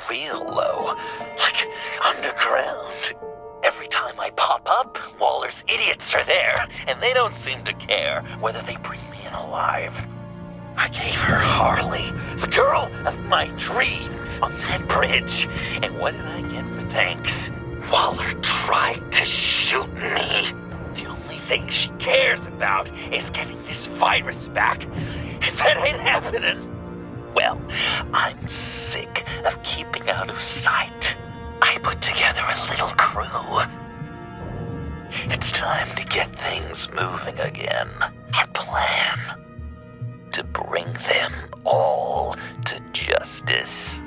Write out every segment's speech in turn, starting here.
real low, like underground. Every time I pop up, Waller's idiots are there, and they don't seem to care whether they bring me in alive. I gave her Harley, the girl of my dreams, on that bridge, and what did I get for thanks? Waller tried to shoot me. The only thing she cares about is getting this virus back, and that ain't happening. Well, I'm sick of keeping out of sight. I put together a little crew. It's time to get things moving again. A plan to bring them all to justice.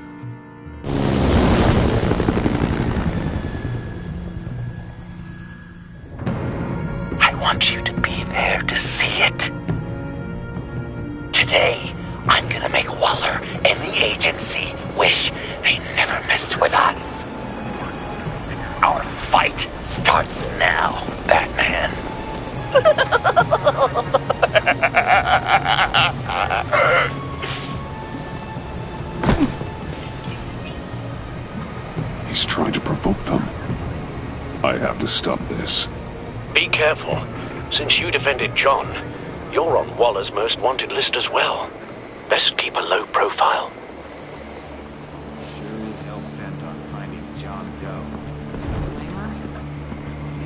I want you to be there to see it. Today, I'm gonna make Waller and the agency wish they never messed with us. Our fight starts now, Batman. He's trying to provoke them. I have to stop this. Be careful. Since you defended John, you're on Waller's most wanted list as well. Best keep a low profile. Sure is hell bent on finding John Doe.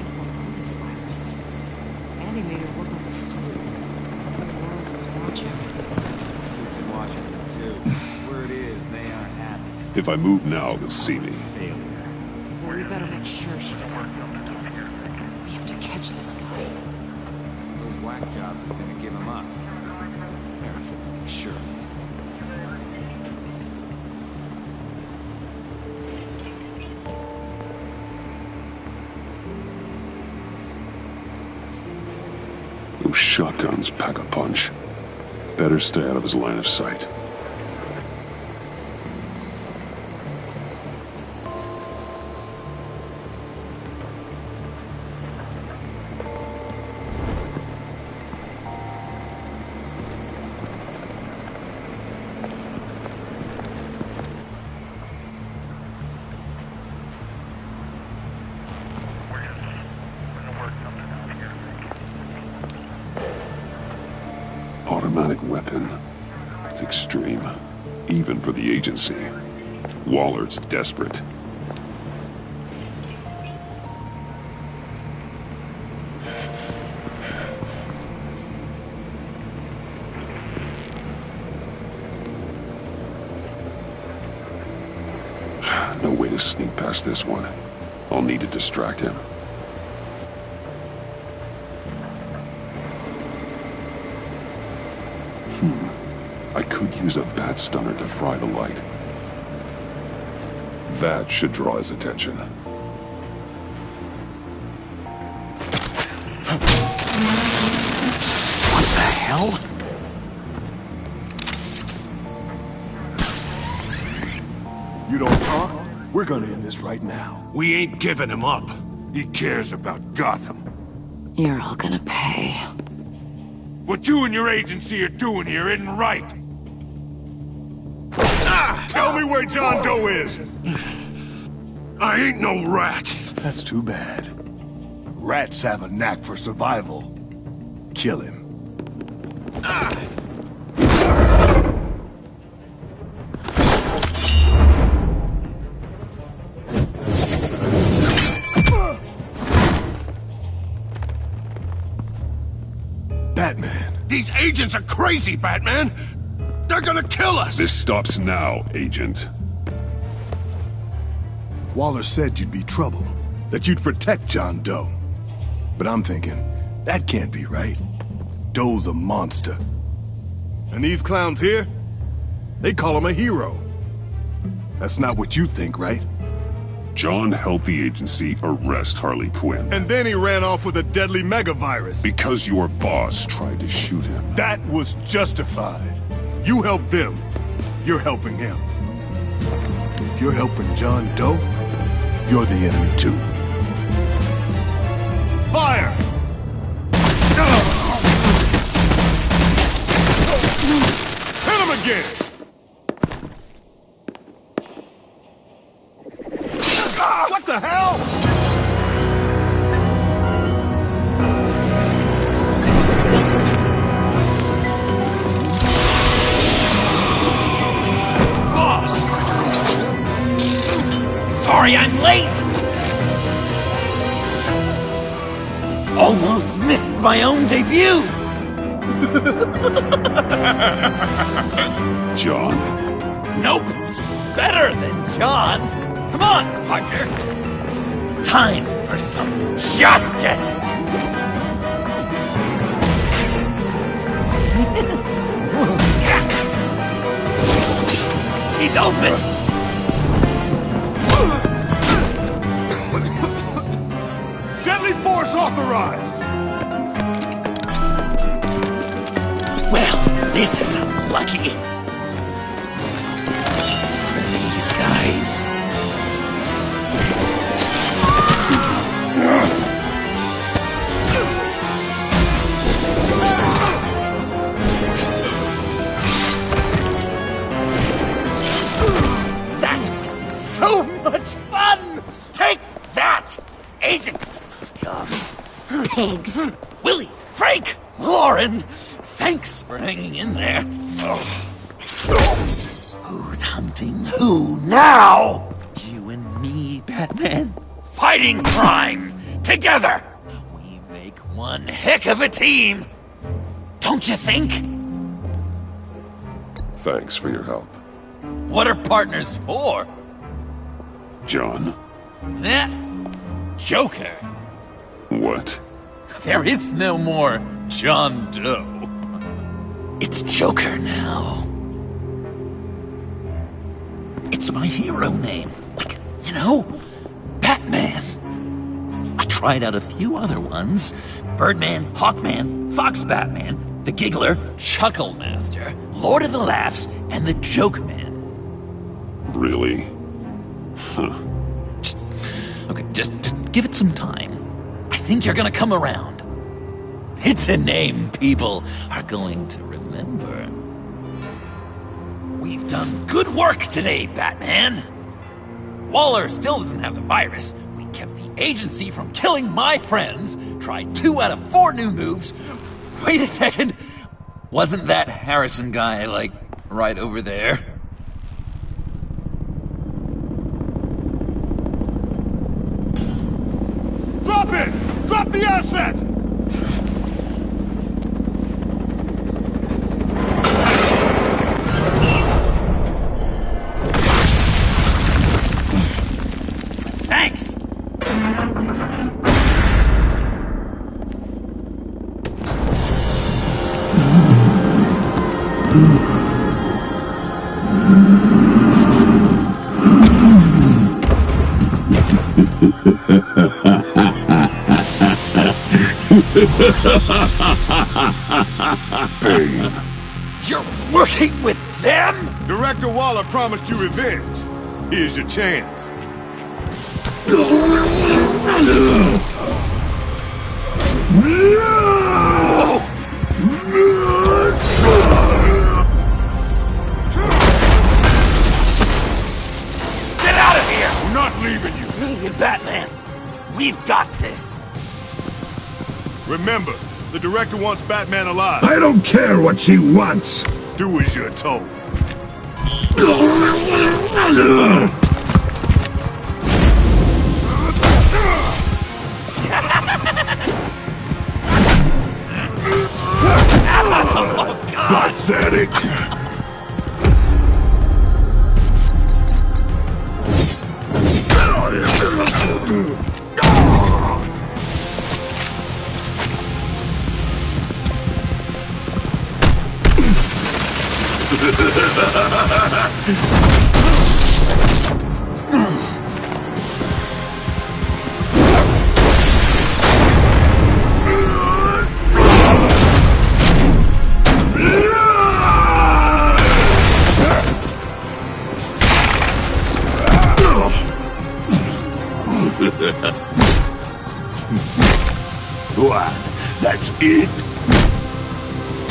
It's the longest virus. And he made it look like a fool. The world was watching. Suits in Washington, too. Word is, they aren't happy. If I move now, they'll see me. Failure. Well, we better make sure she doesn't film again. We have to catch this guy. Those whack jobs is gonna give him up. Better said make sure of it. Those shotguns pack a punch. Better stay out of his line of sight. Automatic weapon. It's extreme, even for the agency. Waller's desperate. No way to sneak past this one. I'll need to distract him. I could use a bat stunner to fry the light. That should draw his attention. What the hell? You don't talk? We're gonna end this right now. We ain't giving him up. He cares about Gotham. You're all gonna pay. What you and your agency are doing here isn't right. Tell me where John Doe is! I ain't no rat. That's too bad. Rats have a knack for survival. Kill him. Batman. These agents are crazy, Batman. They're gonna kill us. This stops now, Agent. Waller said you'd be trouble, that you'd protect John Doe. But I'm thinking, that can't be right. Doe's a monster. And these clowns here, they call him a hero. That's not what you think, right? John helped the agency arrest Harley Quinn. And then he ran off with a deadly megavirus. Because your boss tried to shoot him. That was justified. You helped them, you're helping him. If you're helping John Doe, you're the enemy too. Fire! Hit him again! the hell? Boss! Sorry I'm late! Almost missed my own debut! John. Nope! Better than John! Come on, partner! Time for some justice! He's open! Deadly force authorized! Well, this is unlucky. For these guys. That was so much fun! Take that, agency scum! Pigs. Willie, Frank, Lauren, thanks for hanging in there. Who's hunting who now? You and me, Batman. Fighting crime together. We make one heck of a team. Don't you think? Thanks for your help. What are partners for? John. Eh? Joker. What? There is no more John Doe. It's Joker now. It's my hero name. Like, you know, Batman. I tried out a few other ones. Birdman, Hawkman, Fox Batman, the Giggler, Chuckle Master, Lord of the Laughs, and the Joke Man. Really? Huh. Just give it some time. I think you're gonna come around. It's a name people are going to remember. We've done good work today, Batman. Waller still doesn't have the virus. We kept the agency from killing my friends, tried 2 out of 4 new moves. Wait a second. Wasn't that Harrison guy, like, right over there? Drop it! Drop the asset! Thanks! Bane. You're working with them? Director Waller promised you revenge. Here's your chance. Get out of here! We're not leaving you. Me and Batman, we've got this. Remember, the director wants Batman alive. I don't care what she wants. Do as you're told. Oh, God! Pathetic. What? That's it?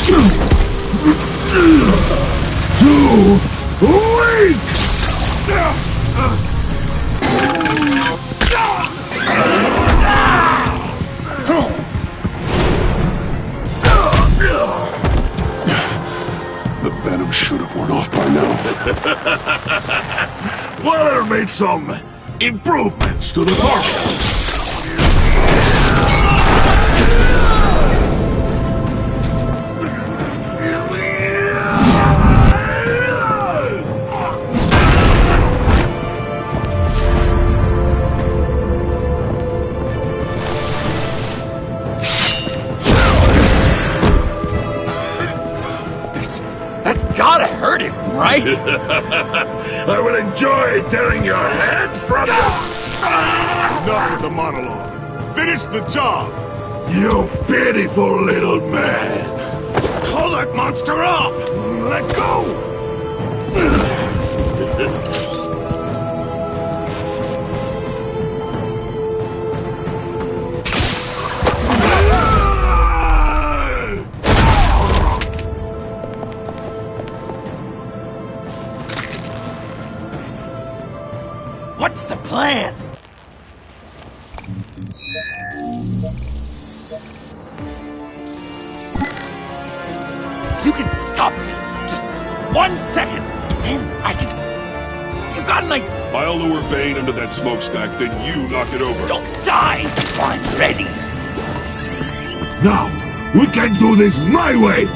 Too weak! some improvements to the carcass. That's gotta hurt him, right? I will enjoy tearing your head from you. Enough with the monologue. Finish the job. You pitiful little man. Pull that monster off. Let go. What's the plan? If you can stop him for just 1 second, then I can... You've got an idea. I'll lure Bane into that smokestack, then you knock it over. Don't die before I'm ready. Now, we can do this my way.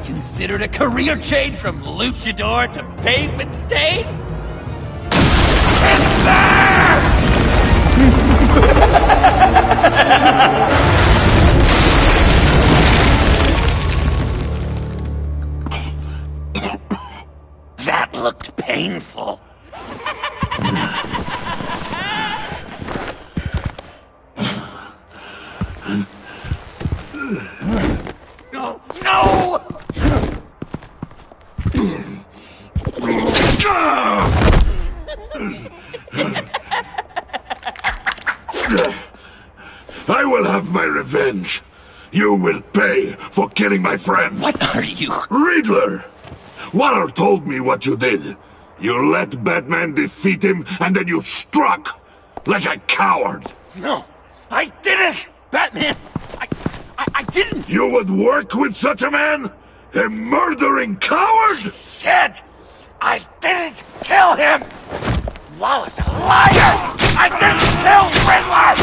Considered a career change from luchador to pavement stain? That looked painful. No! No! I will have my revenge. You will pay for killing my friend. What are you? Riddler! Waller told me what you did. You let Batman defeat him, and then you struck like a coward. No, I didn't! Batman! I didn't! You would work with such a man? A murdering coward? Said I didn't kill him! Waller's a liar! I didn't kill Riddler!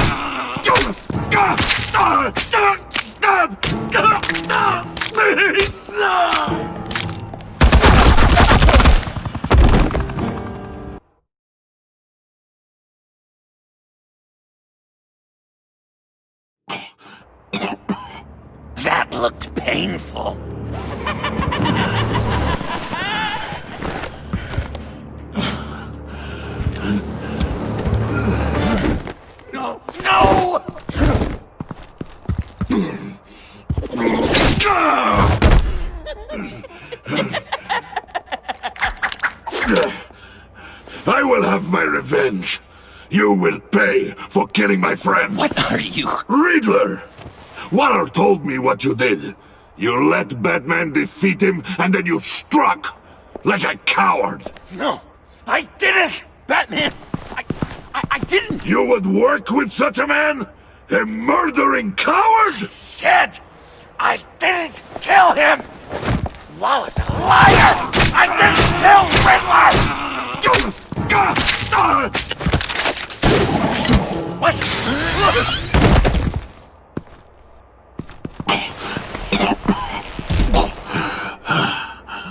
Please, no! That looked painful. No! No! I will have my revenge. You will pay for killing my friend. What are you? Riddler! Waller told me what you did. You let Batman defeat him, and then you struck like a coward. No, I didn't! Batman! I didn't! You would work with such a man? A murdering coward? Said I didn't kill him! Waller's a liar! I didn't kill Riddler! What?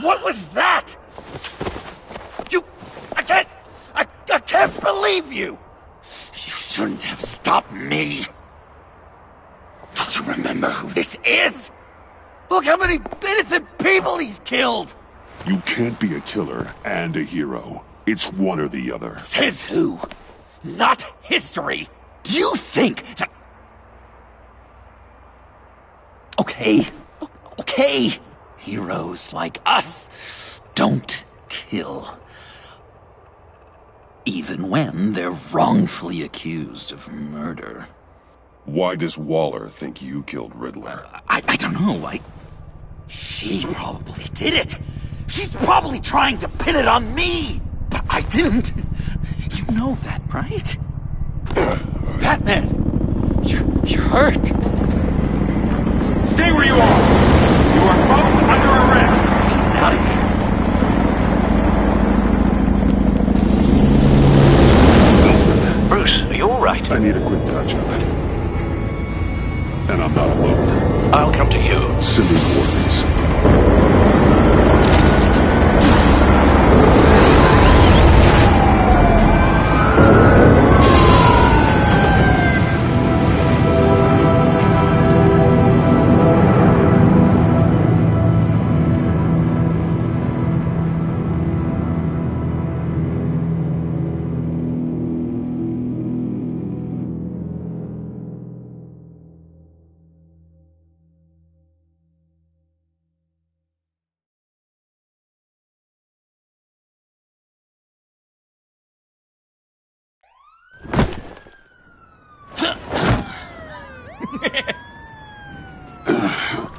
What was that? I can't believe you! You shouldn't have stopped me. Don't you remember who this is? Look how many innocent people he's killed! You can't be a killer and a hero. It's one or the other. Says who? Not history. Do you think that... Okay. Heroes like us don't kill. Even when they're wrongfully accused of murder. Why does Waller think you killed Riddler? I don't know. She probably did it. She's probably trying to pin it on me. But I didn't. You know that, right? Batman! You're hurt. Stay where you are! You are both under arrest! Get out of here. Bruce, are you all right? I need a quick touch-up. And I'm not alone. I'll come to you. Send me coordinates.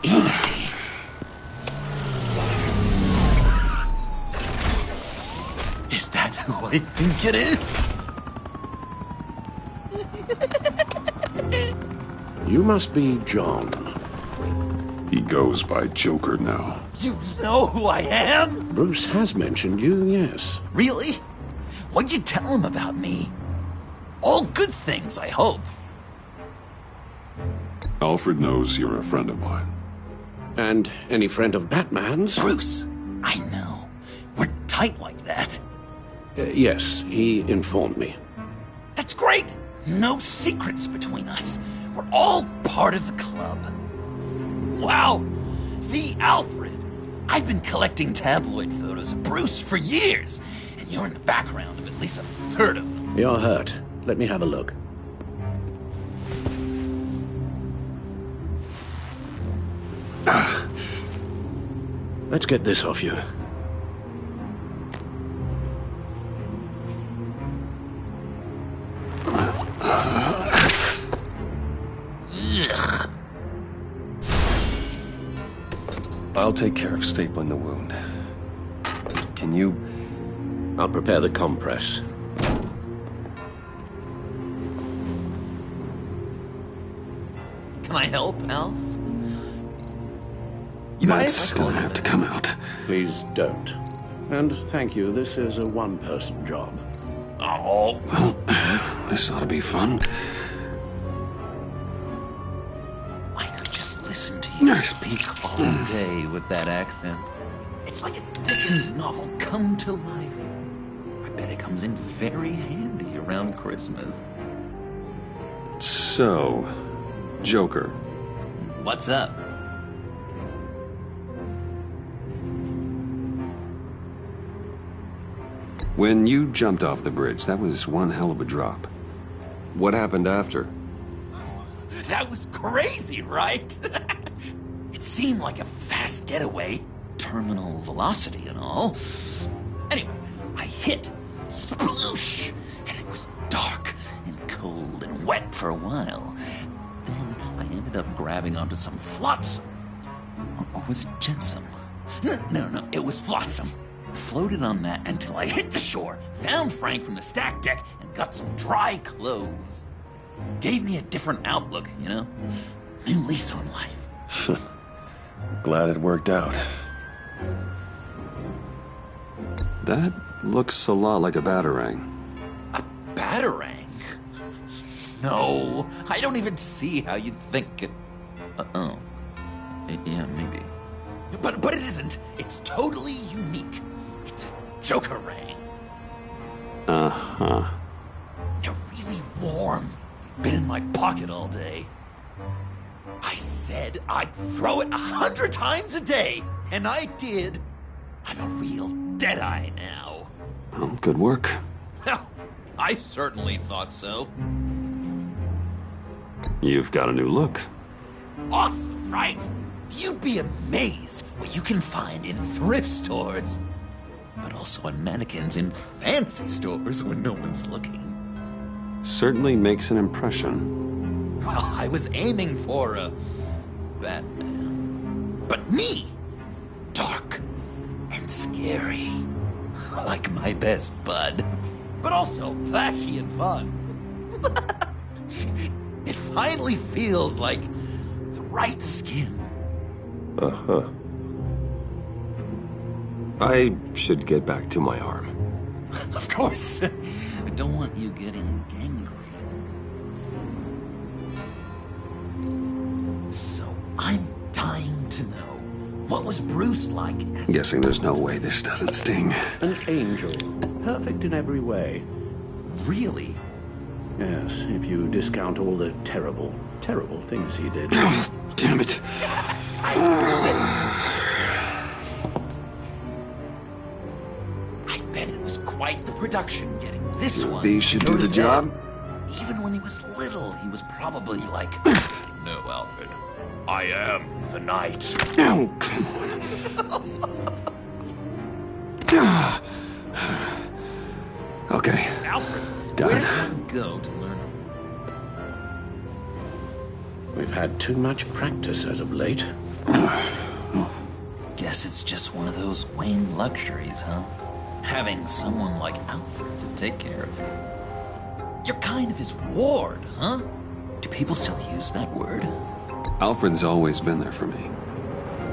Easy. Is that who I think it is? You must be John. He goes by Joker now. You know who I am? Bruce has mentioned you, yes. Really? What'd you tell him about me? All good things, I hope. Alfred knows you're a friend of mine. And any friend of Batman's? Bruce, I know. We're tight like that. Yes, he informed me. That's great. No secrets between us. We're all part of the club. Wow, the Alfred. I've been collecting tabloid photos of Bruce for years, and you're in the background of at least a third of them. You're hurt. Let me have a look. Let's get this off you. Ugh. I'll take care of stapling the wound. Can you... I'll prepare the compress. Can I help, Alf? That's gonna have to come out. Please don't. And thank you, this is a one-person job. Oh. Well, this ought to be fun. I could just listen to you speak all day with that accent. It's like a Dickens novel come to life. I bet it comes in very handy around Christmas. So, Joker. What's up? When you jumped off the bridge, that was one hell of a drop. What happened after? That was crazy, right? It seemed like a fast getaway, terminal velocity and all. Anyway, I hit, sploosh, and it was dark and cold and wet for a while. Then I ended up grabbing onto some flotsam. Or was it jetsam? No, it was flotsam. Floated on that until I hit the shore, found Frank from the stack deck, and got some dry clothes. Gave me a different outlook, you know? New lease on life. Glad it worked out. That looks a lot like a batarang. A batarang? No, I don't even see how you'd think it... oh. Yeah, maybe. But it isn't. It's totally unique. It's a Joker-rang. Uh-huh. They're really warm. Been in my pocket all day. I said I'd throw it 100 times a day, and I did. I'm a real deadeye now. Well, good work. Well, I certainly thought so. You've got a new look. Awesome, right? You'd be amazed what you can find in thrift stores, but also on mannequins in fancy stores when no one's looking. Certainly makes an impression. Well, I was aiming for a Batman. But me, dark and scary. like my best bud, but also flashy and fun. It finally feels like the right skin. Uh-huh. I should get back to my arm. Of course. I don't want you getting gangrene. So I'm dying to know, what was Bruce like as... Guessing there's no way this doesn't sting. An angel. Perfect in every way. Really? Yes, if you discount all the terrible, terrible things he did. Damn it. I bet it was quite the production getting this one. These should do the job. Even when he was little, he was probably like, "No, Alfred, I am the knight." Oh, come on. Okay. Alfred, Got where it. does one go to learn? We've had too much practice as of late. Guess it's just one of those Wayne luxuries, huh? Having someone like Alfred to take care of you. You're kind of his ward, huh? Do people still use that word? Alfred's always been there for me.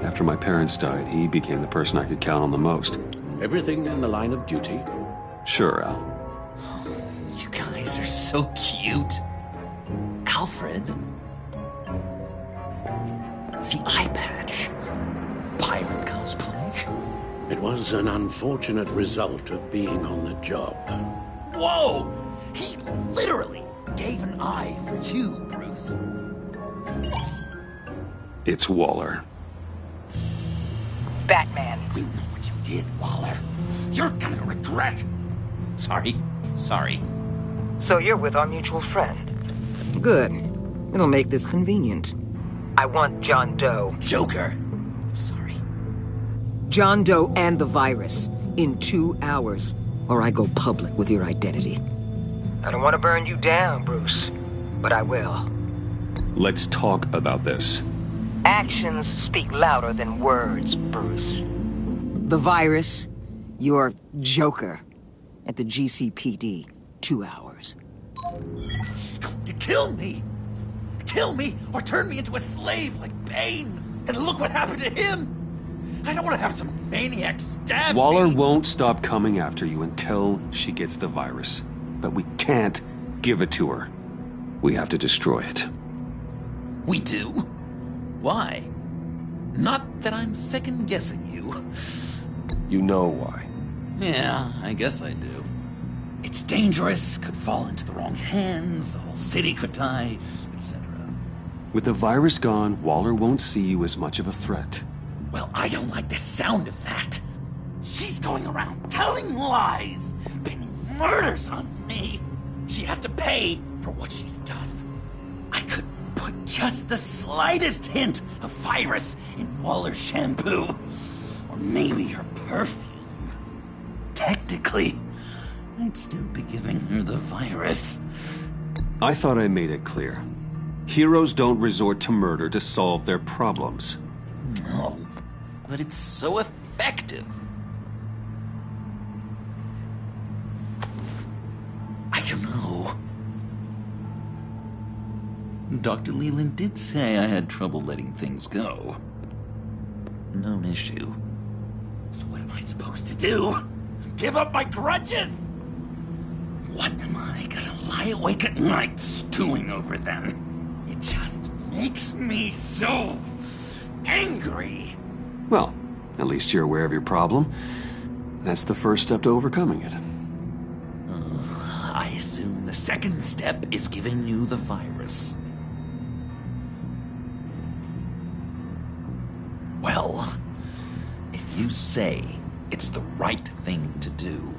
After my parents died, he became the person I could count on the most. Everything in the line of duty. Sure, Al. You guys are so cute. Alfred. The eye patch. Pirate cosplay. It was an unfortunate result of being on the job. Whoa! He literally gave an eye for you, Bruce. It's Waller. Batman. We know what you did, Waller. You're gonna regret. Sorry. So you're with our mutual friend. Good. It'll make this convenient. I want John Doe. Joker. Sorry. John Doe and the virus in 2 hours, or I go public with your identity. I don't want to burn you down, Bruce, but I will. Let's talk about this. Actions speak louder than words, Bruce. The virus, your Joker, at the GCPD, 2 hours. She's going to kill me. Kill me or turn me into a slave like Bane. And look what happened to him. I don't want to have some maniac stab Waller me. won't stop coming after you until she gets the virus. But we can't give it to her. We have to destroy it. We do? Why? Not that I'm second-guessing you. You know why. Yeah, I guess I do. It's dangerous, could fall into the wrong hands, the whole city could die, etc. With the virus gone, Waller won't see you as much of a threat. Well, I don't like the sound of that. She's going around telling lies, pinning murders on me. She has to pay for what she's done. I could put just the slightest hint of virus in Waller's shampoo. Or maybe her perfume. Technically, I'd still be giving her the virus. I thought I made it clear. Heroes don't resort to murder to solve their problems. No, but it's so effective. I don't know. Dr. Leland did say I had trouble letting things go. Known issue. So what am I supposed to do? Give up my grudges? What am I gonna lie awake at night stewing over then? It just makes me so angry. Well, at least you're aware of your problem. That's the first step to overcoming it. I assume the second step is giving you the virus. Well, if you say it's the right thing to do,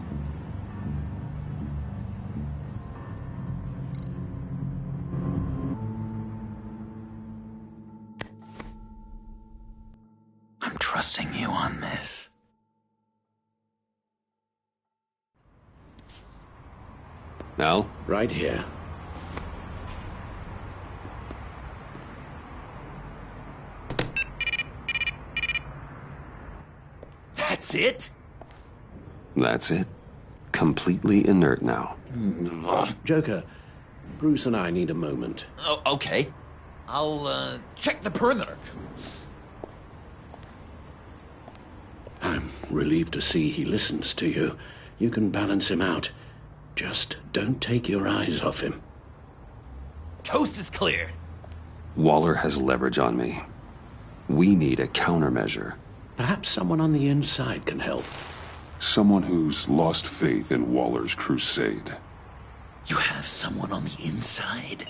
I'm trusting you on this. Al? Right here. That's it? That's it. Completely inert now. Joker, Bruce and I need a moment. Oh, okay. I'll, check the perimeter. I'm relieved to see he listens to you. You can balance him out. Just don't take your eyes off him. Coast is clear. Waller has leverage on me. We need a countermeasure. Perhaps someone on the inside can help. Someone who's lost faith in Waller's crusade. You have someone on the inside?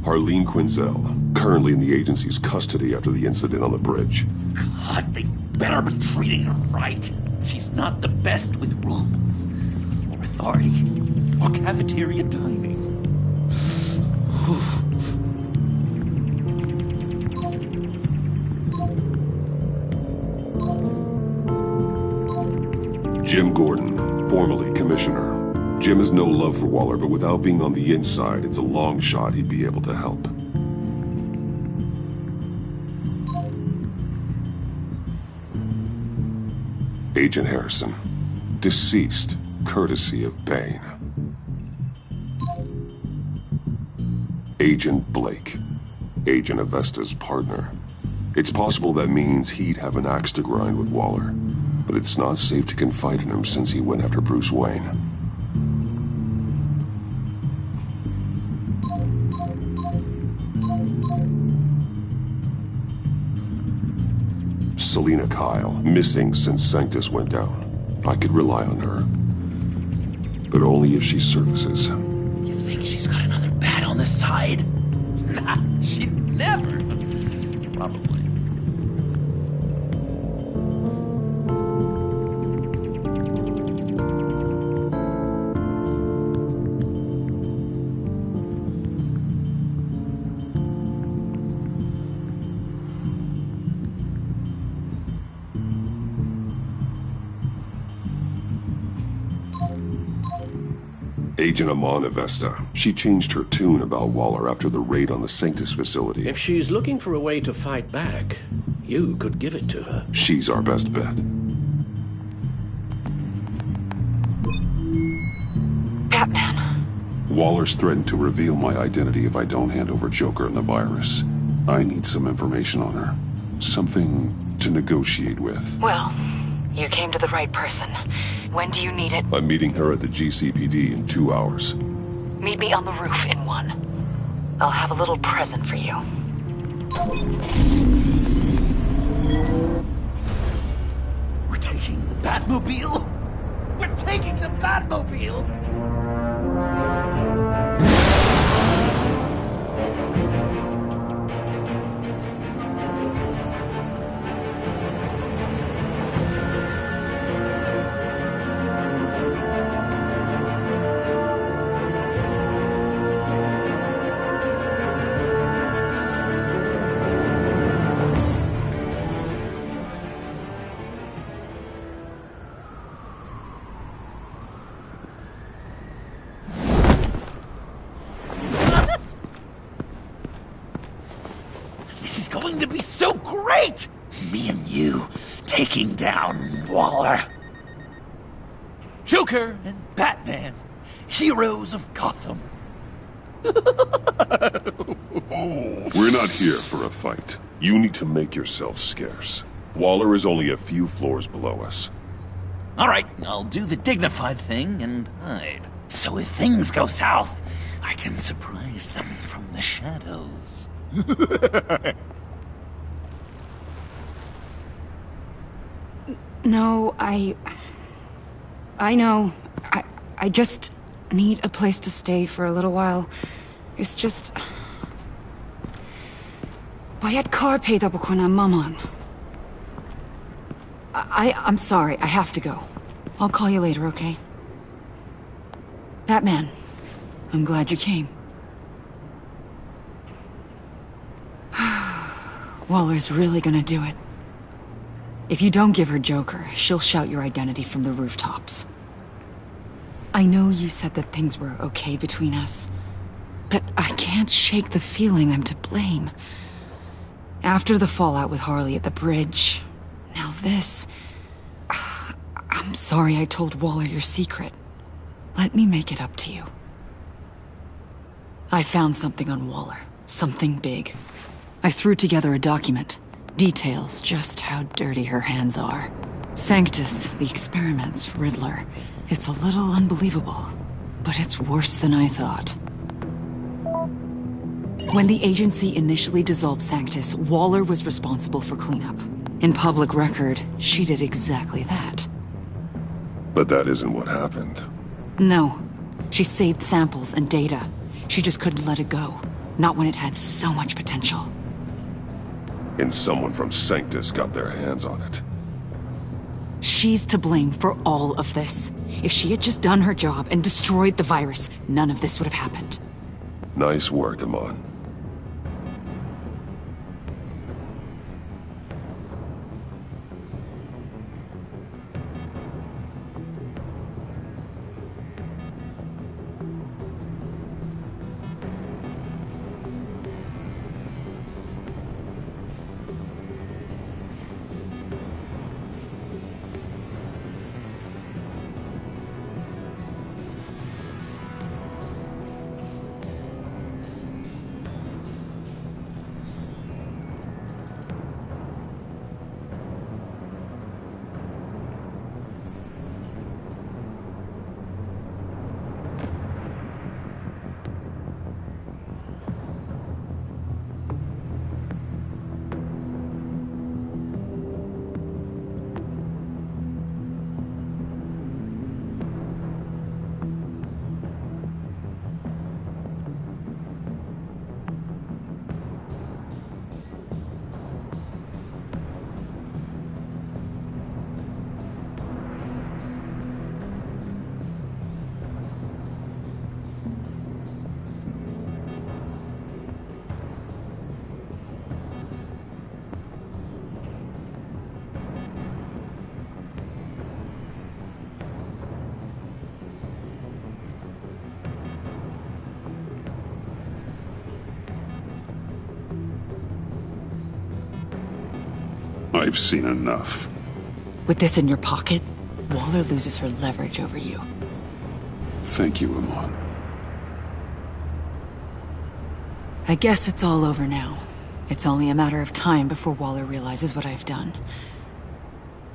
Harleen Quinzel, currently in the agency's custody after the incident on the bridge. God, they better be treating her right. She's not the best with rules, or authority, or cafeteria dining. Jim Gordon, formerly commissioner. Jim has no love for Waller, but without being on the inside, it's a long shot he'd be able to help. Agent Harrison, deceased, courtesy of Bane. Agent Blake, Agent Avesta's partner. It's possible that means he'd have an axe to grind with Waller, but it's not safe to confide in him since he went after Bruce Wayne. Selina Kyle, missing since Sanctus went down. I could rely on her. But only if she surfaces. You think she's got another bat on the side? Nah, she'd never. Probably. Agent Amon Avesta. She changed her tune about Waller after the raid on the Sanctus facility. If she's looking for a way to fight back, you could give it to her. She's our best bet. Batman. Waller's threatened to reveal my identity if I don't hand over Joker and the virus. I need some information on her. Something to negotiate with. Well, you came to the right person. When do you need it? I'm meeting her at the GCPD in 2 hours. Meet me on the roof in 1. I'll have a little present for you. We're taking the Batmobile? We're taking the Batmobile! Going to be so great! Me and you taking down Waller. Joker and Batman, heroes of Gotham. We're not here for a fight. You need to make yourself scarce. Waller is only a few floors below us. All right, I'll do the dignified thing and hide. So if things go south, I can surprise them from the shadows. No, I know. I just need a place to stay for a little while. It's just... bayad kar peyda bakonam maman. I'm sorry, I have to go. I'll call you later, okay? Batman, I'm glad you came. Waller's really gonna do it. If you don't give her Joker, she'll shout your identity from the rooftops. I know you said that things were okay between us, but I can't shake the feeling I'm to blame. After the fallout with Harley at the bridge, now this... I'm sorry I told Waller your secret. Let me make it up to you. I found something on Waller. Something big. I threw together a document. Details just how dirty her hands are. Sanctus, the experiments, Riddler. It's a little unbelievable, but it's worse than I thought. When the agency initially dissolved Sanctus, Waller was responsible for cleanup. In public record, she did exactly that. But that isn't what happened. No. She saved samples and data. She just couldn't let it go. Not when it had so much potential. And someone from Sanctus got their hands on it. She's to blame for all of this. If she had just done her job and destroyed the virus, none of this would have happened. Nice work, Amon. I've seen enough. With this in your pocket, Waller loses her leverage over you. Thank you, Amon. I guess it's all over now. It's only a matter of time before Waller realizes what I've done.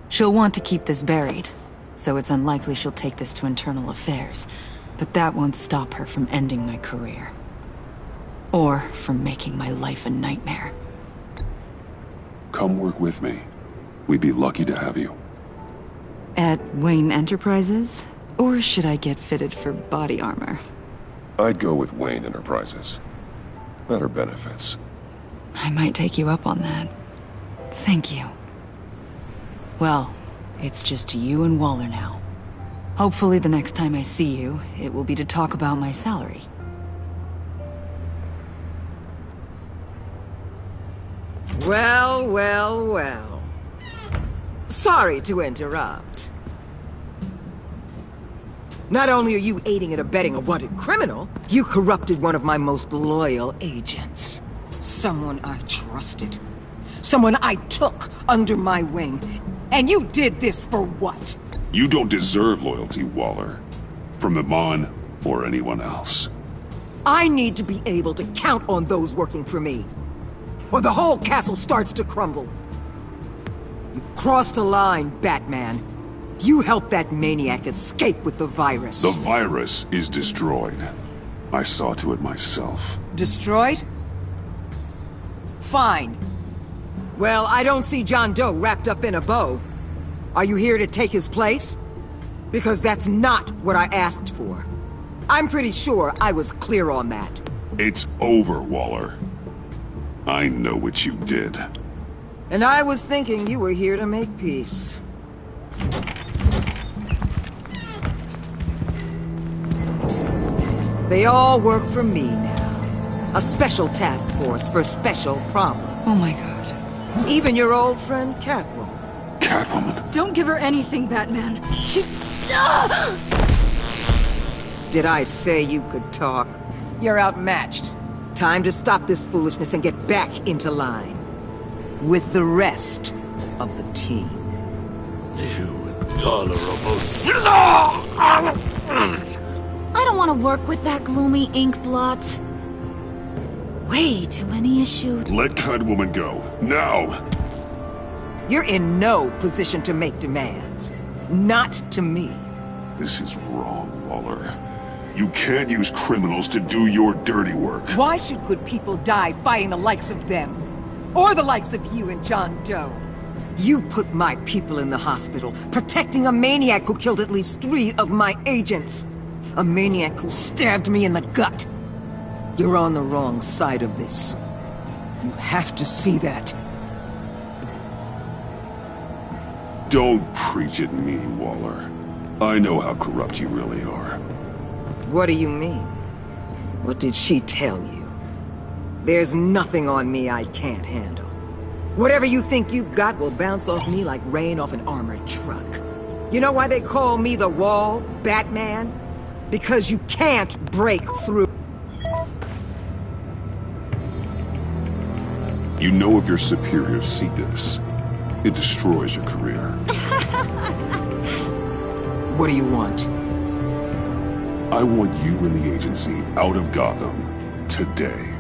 She'll want to keep this buried, so it's unlikely she'll take this to internal affairs. But that won't stop her from ending my career. Or from making my life a nightmare. Come work with me. We'd be lucky to have you. At Wayne Enterprises? Or should I get fitted for body armor? I'd go with Wayne Enterprises. Better benefits. I might take you up on that. Thank you. Well, it's just you and Waller now. Hopefully the next time I see you, it will be to talk about my salary. Well, well, well. Sorry to interrupt. Not only are you aiding and abetting a wanted criminal, you corrupted one of my most loyal agents. Someone I trusted. Someone I took under my wing. And you did this for what? You don't deserve loyalty, Waller. From Amon or anyone else. I need to be able to count on those working for me. Or the whole castle starts to crumble. You've crossed a line, Batman. You helped that maniac escape with the virus. The virus is destroyed. I saw to it myself. Destroyed? Fine. Well, I don't see John Doe wrapped up in a bow. Are you here to take his place? Because that's not what I asked for. I'm pretty sure I was clear on that. It's over, Waller. I know what you did. And I was thinking you were here to make peace. They all work for me now. A special task force for special problems. Oh my god. Even your old friend, Catwoman. Catwoman? Don't give her anything, Batman. She... Did I say you could talk? You're outmatched. Time to stop this foolishness and get back into line. With the rest of the team. You intolerable... I don't want to work with that gloomy ink blot. Way too many issues. Let Catwoman go. Now! You're in no position to make demands. Not to me. This is wrong, Waller. You can't use criminals to do your dirty work. Why should good people die fighting the likes of them? Or the likes of you and John Doe? You put my people in the hospital, protecting a maniac who killed at least 3 of my agents. A maniac who stabbed me in the gut. You're on the wrong side of this. You have to see that. Don't preach at me, Waller. I know how corrupt you really are. What do you mean? What did she tell you? There's nothing on me I can't handle. Whatever you think you got will bounce off me like rain off an armored truck. You know why they call me the Wall, Batman? Because you can't break through. You know if your superiors see this, it destroys your career. What do you want? I want you and the agency out of Gotham today.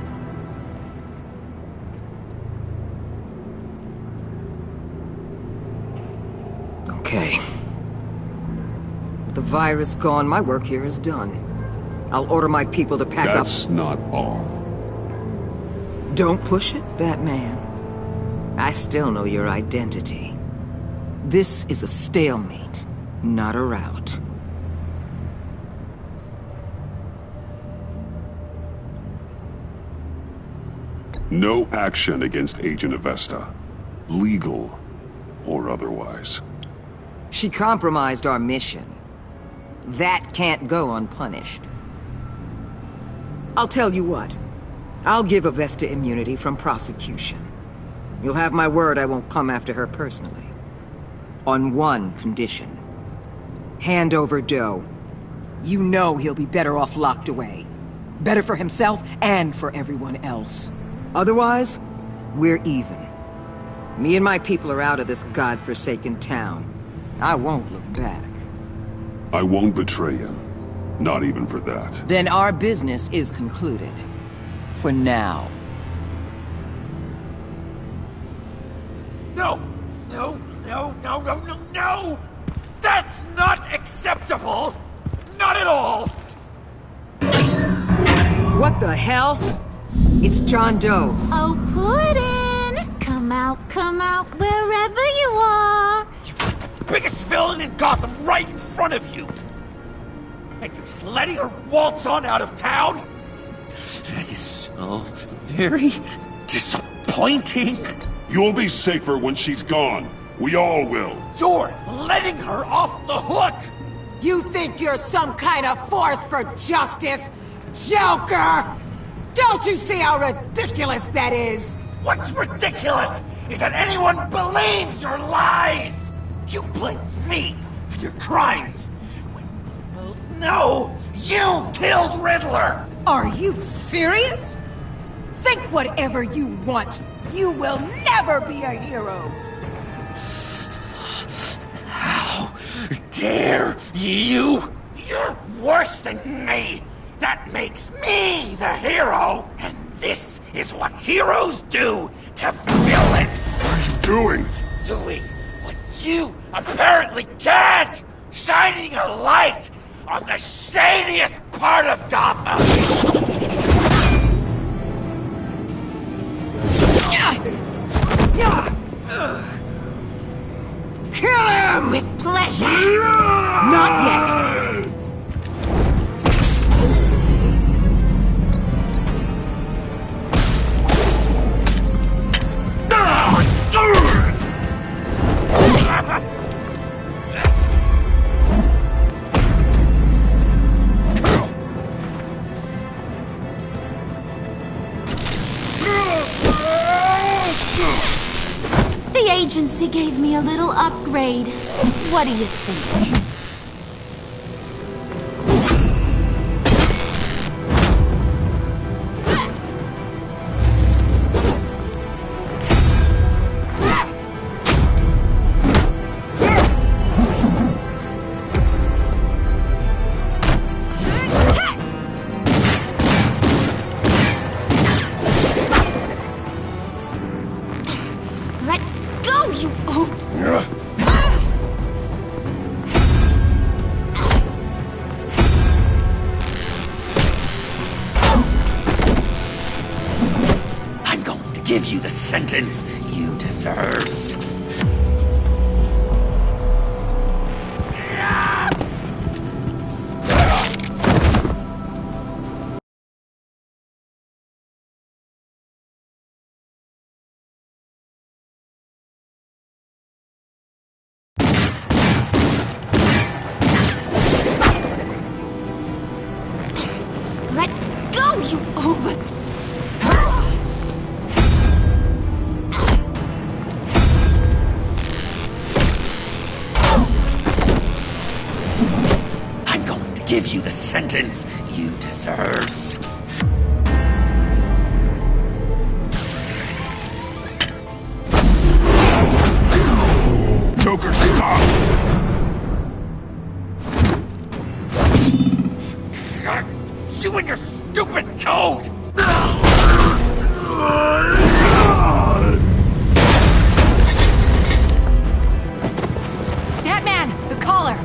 Okay. With the virus gone, my work here is done. I'll order my people to pack up. That's not all. Don't push it, Batman. I still know your identity. This is a stalemate, not a rout. No action against Agent Avesta. Legal or otherwise. She compromised our mission. That can't go unpunished. I'll tell you what. I'll give Avesta immunity from prosecution. You'll have my word I won't come after her personally. On one condition. Hand over Doe. You know he'll be better off locked away. Better for himself and for everyone else. Otherwise, we're even. Me and my people are out of this godforsaken town. I won't look back. I won't betray you. Not even for that. Then our business is concluded. For now. No! No, no, no, no, no, no! That's not acceptable! Not at all! What the hell? It's John Doe. Oh, Puddin'! Come out, wherever you are! You've got the biggest villain in Gotham right in front of you! And you're just letting her waltz on out of town? That is so very disappointing. You'll be safer when she's gone. We all will. You're letting her off the hook! You think you're some kind of force for justice, Joker? Don't you see how ridiculous that is? What's ridiculous is that anyone believes your lies! You blame me for your crimes, when we both know you killed Riddler! Are you serious? Think whatever you want. You will never be a hero. How dare you? You're worse than me! That makes me the hero! And this is what heroes do to villains! What are you doing? Doing what you apparently can't! Shining a light on the shadiest part of Gotham! Kill him! With pleasure! Not yet! agency gave me a little upgrade. What do you think? Give you the sentence you deserve. Let go, you over... Give you the sentence you deserve. Joker, stop! You and your stupid toad! Batman, the collar!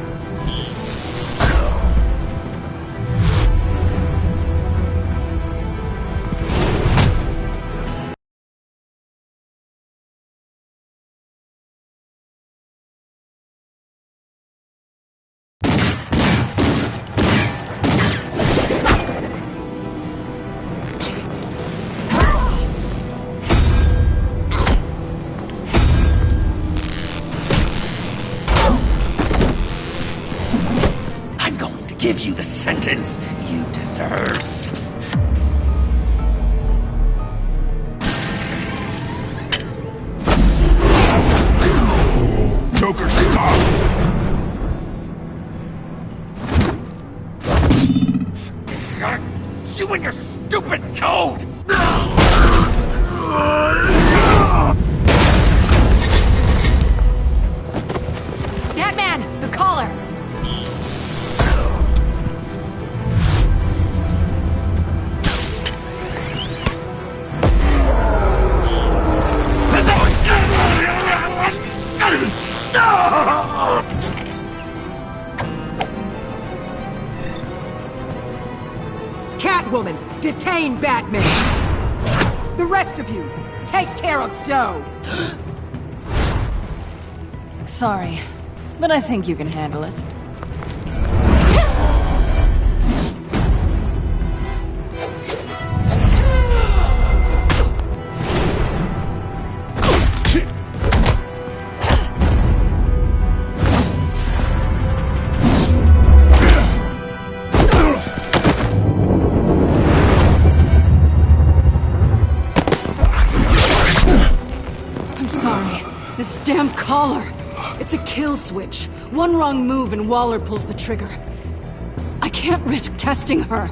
Give you the sentence you deserve. Joker, stop! You and your stupid toad! Batman, the collar! Catwoman, detain Batman! The rest of you, take care of Doe! Sorry, but I think you can handle it. This damn collar! It's a kill switch. One wrong move and Waller pulls the trigger. I can't risk testing her.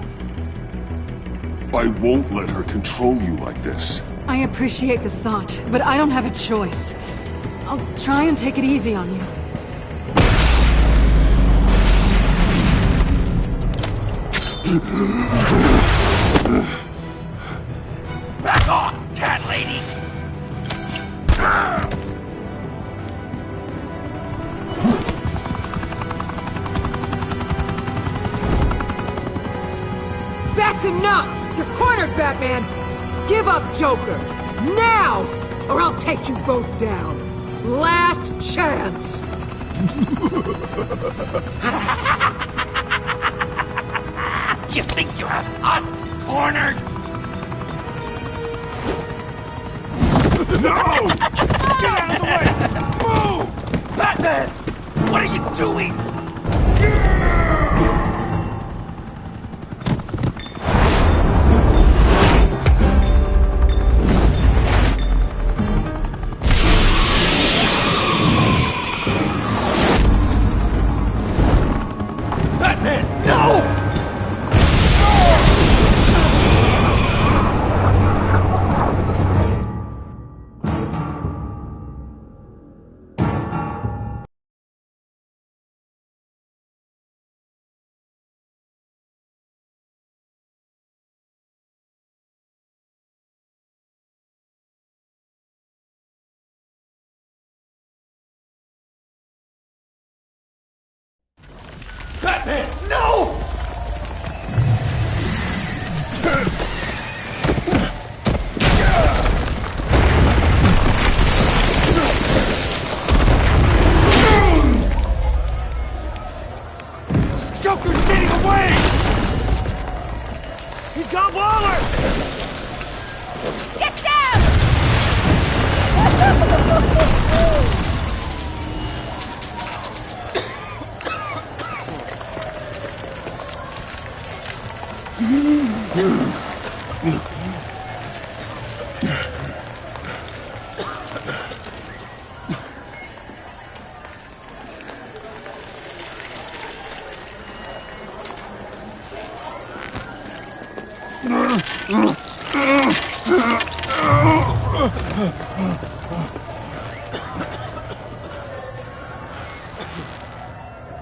I won't let her control you like this. I appreciate the thought, but I don't have a choice. I'll try and take it easy on you. Back off, cat lady! That's enough! You're cornered, Batman! Give up, Joker! Now! Or I'll take you both down! Last chance! You think you have us cornered? No! Get out of the way! Move! Batman! What are you doing? Batman, no! Batman, no! Joker's getting away! He's got Waller! Get down!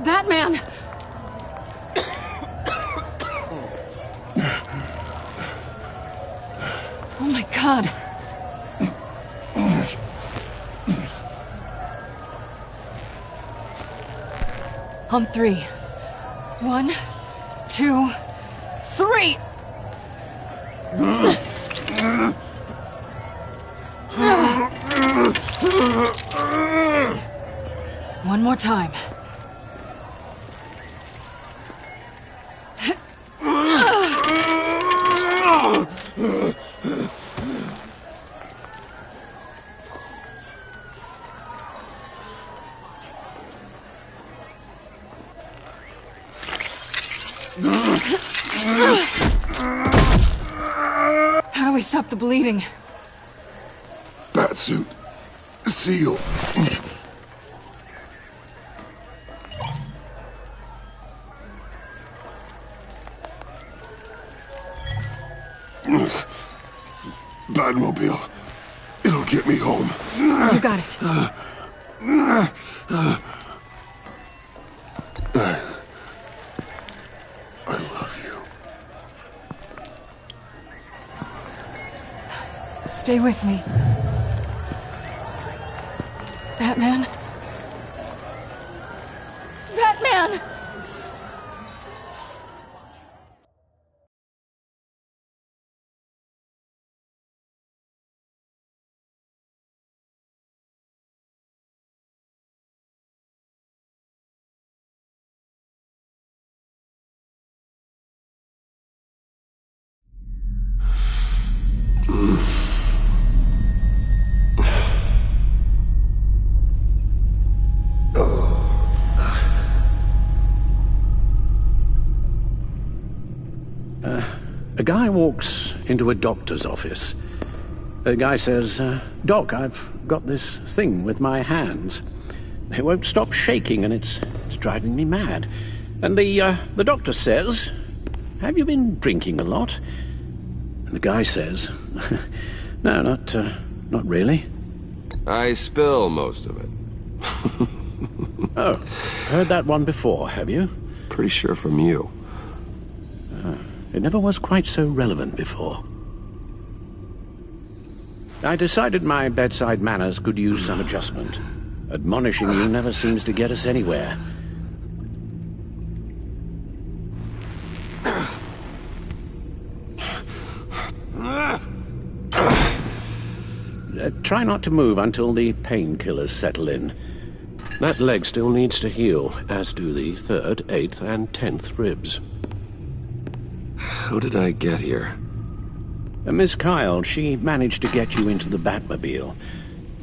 Batman! Oh my God. On 3. 1, 2, 3! One more time. How do we stop the bleeding? Batsuit. Seal. Batmobile. It'll get me home. You got it. I love you. Stay with me. Batman? Batman! A guy walks into a doctor's office. The guy says, Doc, I've got this thing with my hands. They won't stop shaking and it's driving me mad. And the doctor says, have you been drinking a lot? And the guy says, no, not really. I spill most of it. Oh, heard that one before, have you? Pretty sure from you. It never was quite so relevant before. I decided my bedside manners could use some adjustment. Admonishing you never seems to get us anywhere. Try not to move until the painkillers settle in. That leg still needs to heal, as do the 3rd, 8th, and 10th ribs. How did I get here? Miss Kyle, she managed to get you into the Batmobile.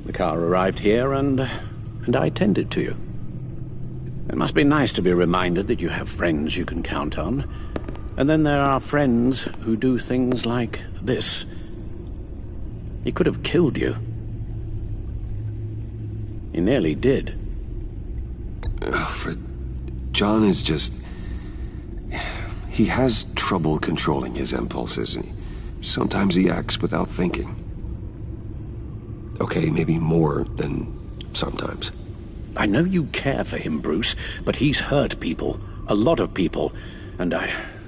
The car arrived here, and I tended to you. It must be nice to be reminded that you have friends you can count on. And then there are friends who do things like this. He could have killed you. He nearly did. Alfred, John is just... He has trouble controlling his impulses. Sometimes he acts without thinking. Okay, maybe more than sometimes. I know you care for him, Bruce, but he's hurt people. A lot of people. And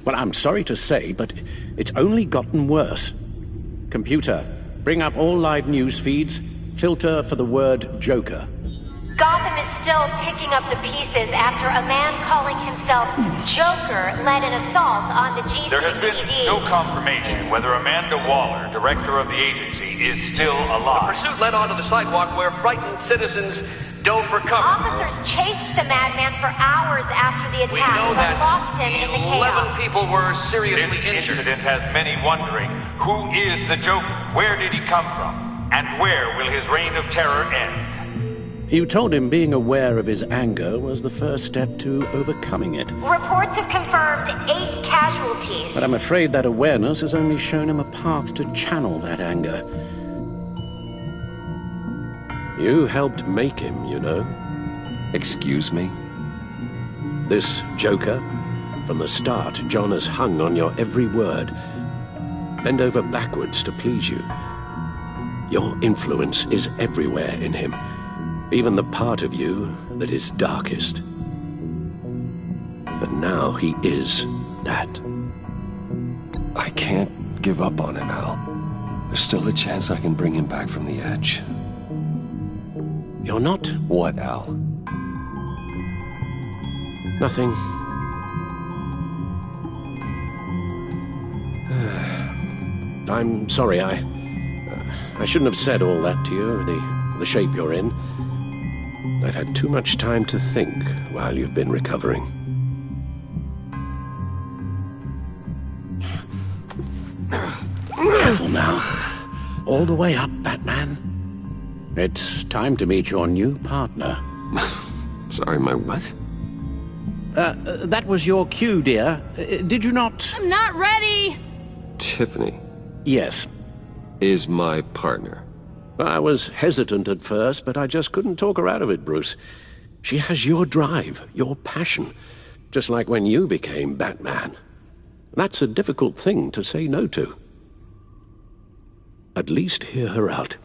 I'm sorry to say, but it's only gotten worse. Computer, bring up all live news feeds. Filter for the word Joker. Gotham is still picking up the pieces after a man calling himself Joker led an assault on the GCPD. There has been no confirmation whether Amanda Waller, director of the agency, is still alive. The pursuit led onto the sidewalk where frightened citizens dove for cover. Officers chased the madman for hours after the We attack, know but that lost him in the 11 chaos. people were seriously This injured. incident has many wondering, who is the Joker? Where did he come from? And where will his reign of terror end? You told him being aware of his anger was the first step to overcoming it. Reports have confirmed 8 casualties. But I'm afraid that awareness has only shown him a path to channel that anger. You helped make him, you know. Excuse me? This Joker, from the start, John has hung on your every word. Bend over backwards to please you. Your influence is everywhere in him. Even the part of you that is darkest. And now he is that. I can't give up on him, Al. There's still a chance I can bring him back from the edge. You're not? What, Al? Nothing. I'm sorry, I shouldn't have said all that to you, the shape you're in. I've had too much time to think while you've been recovering. Careful now. All the way up, Batman. It's time to meet your new partner. Sorry, my what? That was your cue, dear. Did you not? I'm not ready! Tiffany. Yes. Is my partner. I was hesitant at first, but I just couldn't talk her out of it, Bruce. She has your drive, your passion, just like when you became Batman. That's a difficult thing to say no to. At least hear her out.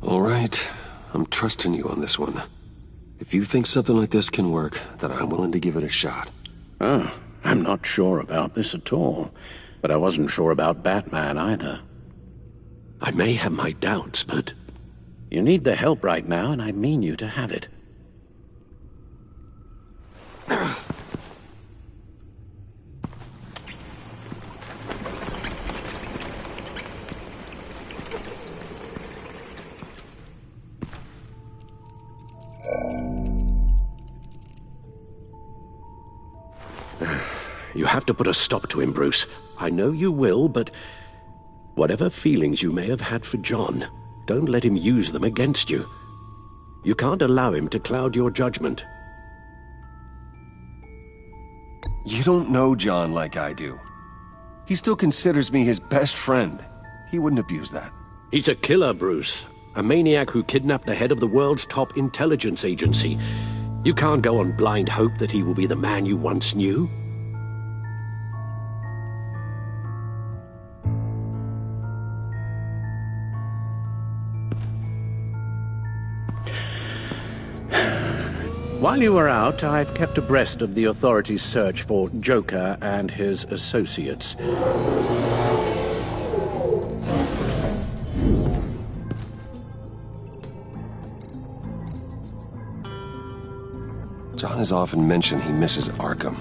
All right. I'm trusting you on this one. If you think something like this can work, then I'm willing to give it a shot. Oh, I'm not sure about this at all. But I wasn't sure about Batman either. I may have my doubts, but you need the help right now, and I mean you to have it. You have to put a stop to him, Bruce. I know you will, but whatever feelings you may have had for John, don't let him use them against you. You can't allow him to cloud your judgment. You don't know John like I do. He still considers me his best friend. He wouldn't abuse that. He's a killer, Bruce. A maniac who kidnapped the head of the world's top intelligence agency. You can't go on blind hope that he will be the man you once knew. While you were out, I've kept abreast of the authorities' search for Joker and his associates. John has often mentioned he misses Arkham.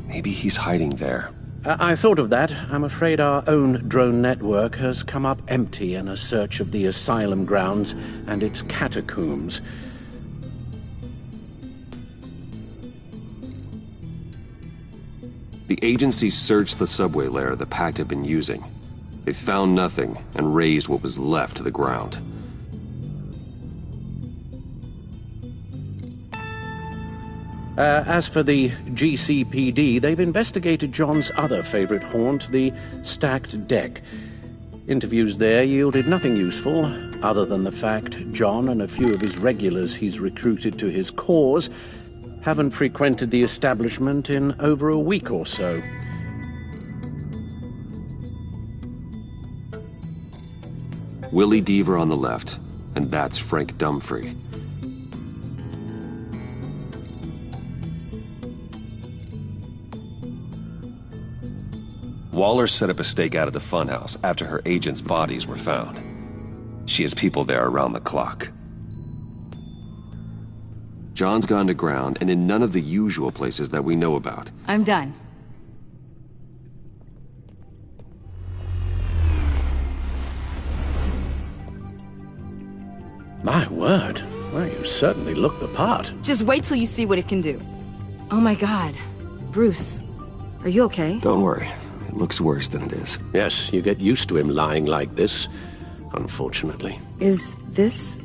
Maybe he's hiding there. I thought of that. I'm afraid our own drone network has come up empty in a search of the asylum grounds and its catacombs. The agency searched the subway layer the Pact had been using. They found nothing and razed what was left to the ground. As for the GCPD, they've investigated John's other favorite haunt, the stacked deck. Interviews there yielded nothing useful, other than the fact John and a few of his regulars he's recruited to his cause Haven't frequented the establishment in over a week or so. Willie Deaver on the left, and that's Frank Dumfrey. Waller set up a stake out at the funhouse after her agents' bodies were found. She has people there around the clock. John's gone to ground and in none of the usual places that we know about. I'm done. My word. Well, you certainly look the part. Just wait till you see what it can do. Oh my god. Bruce, are you okay? Don't worry. It looks worse than it is. Yes, you get used to him lying like this, unfortunately. Is this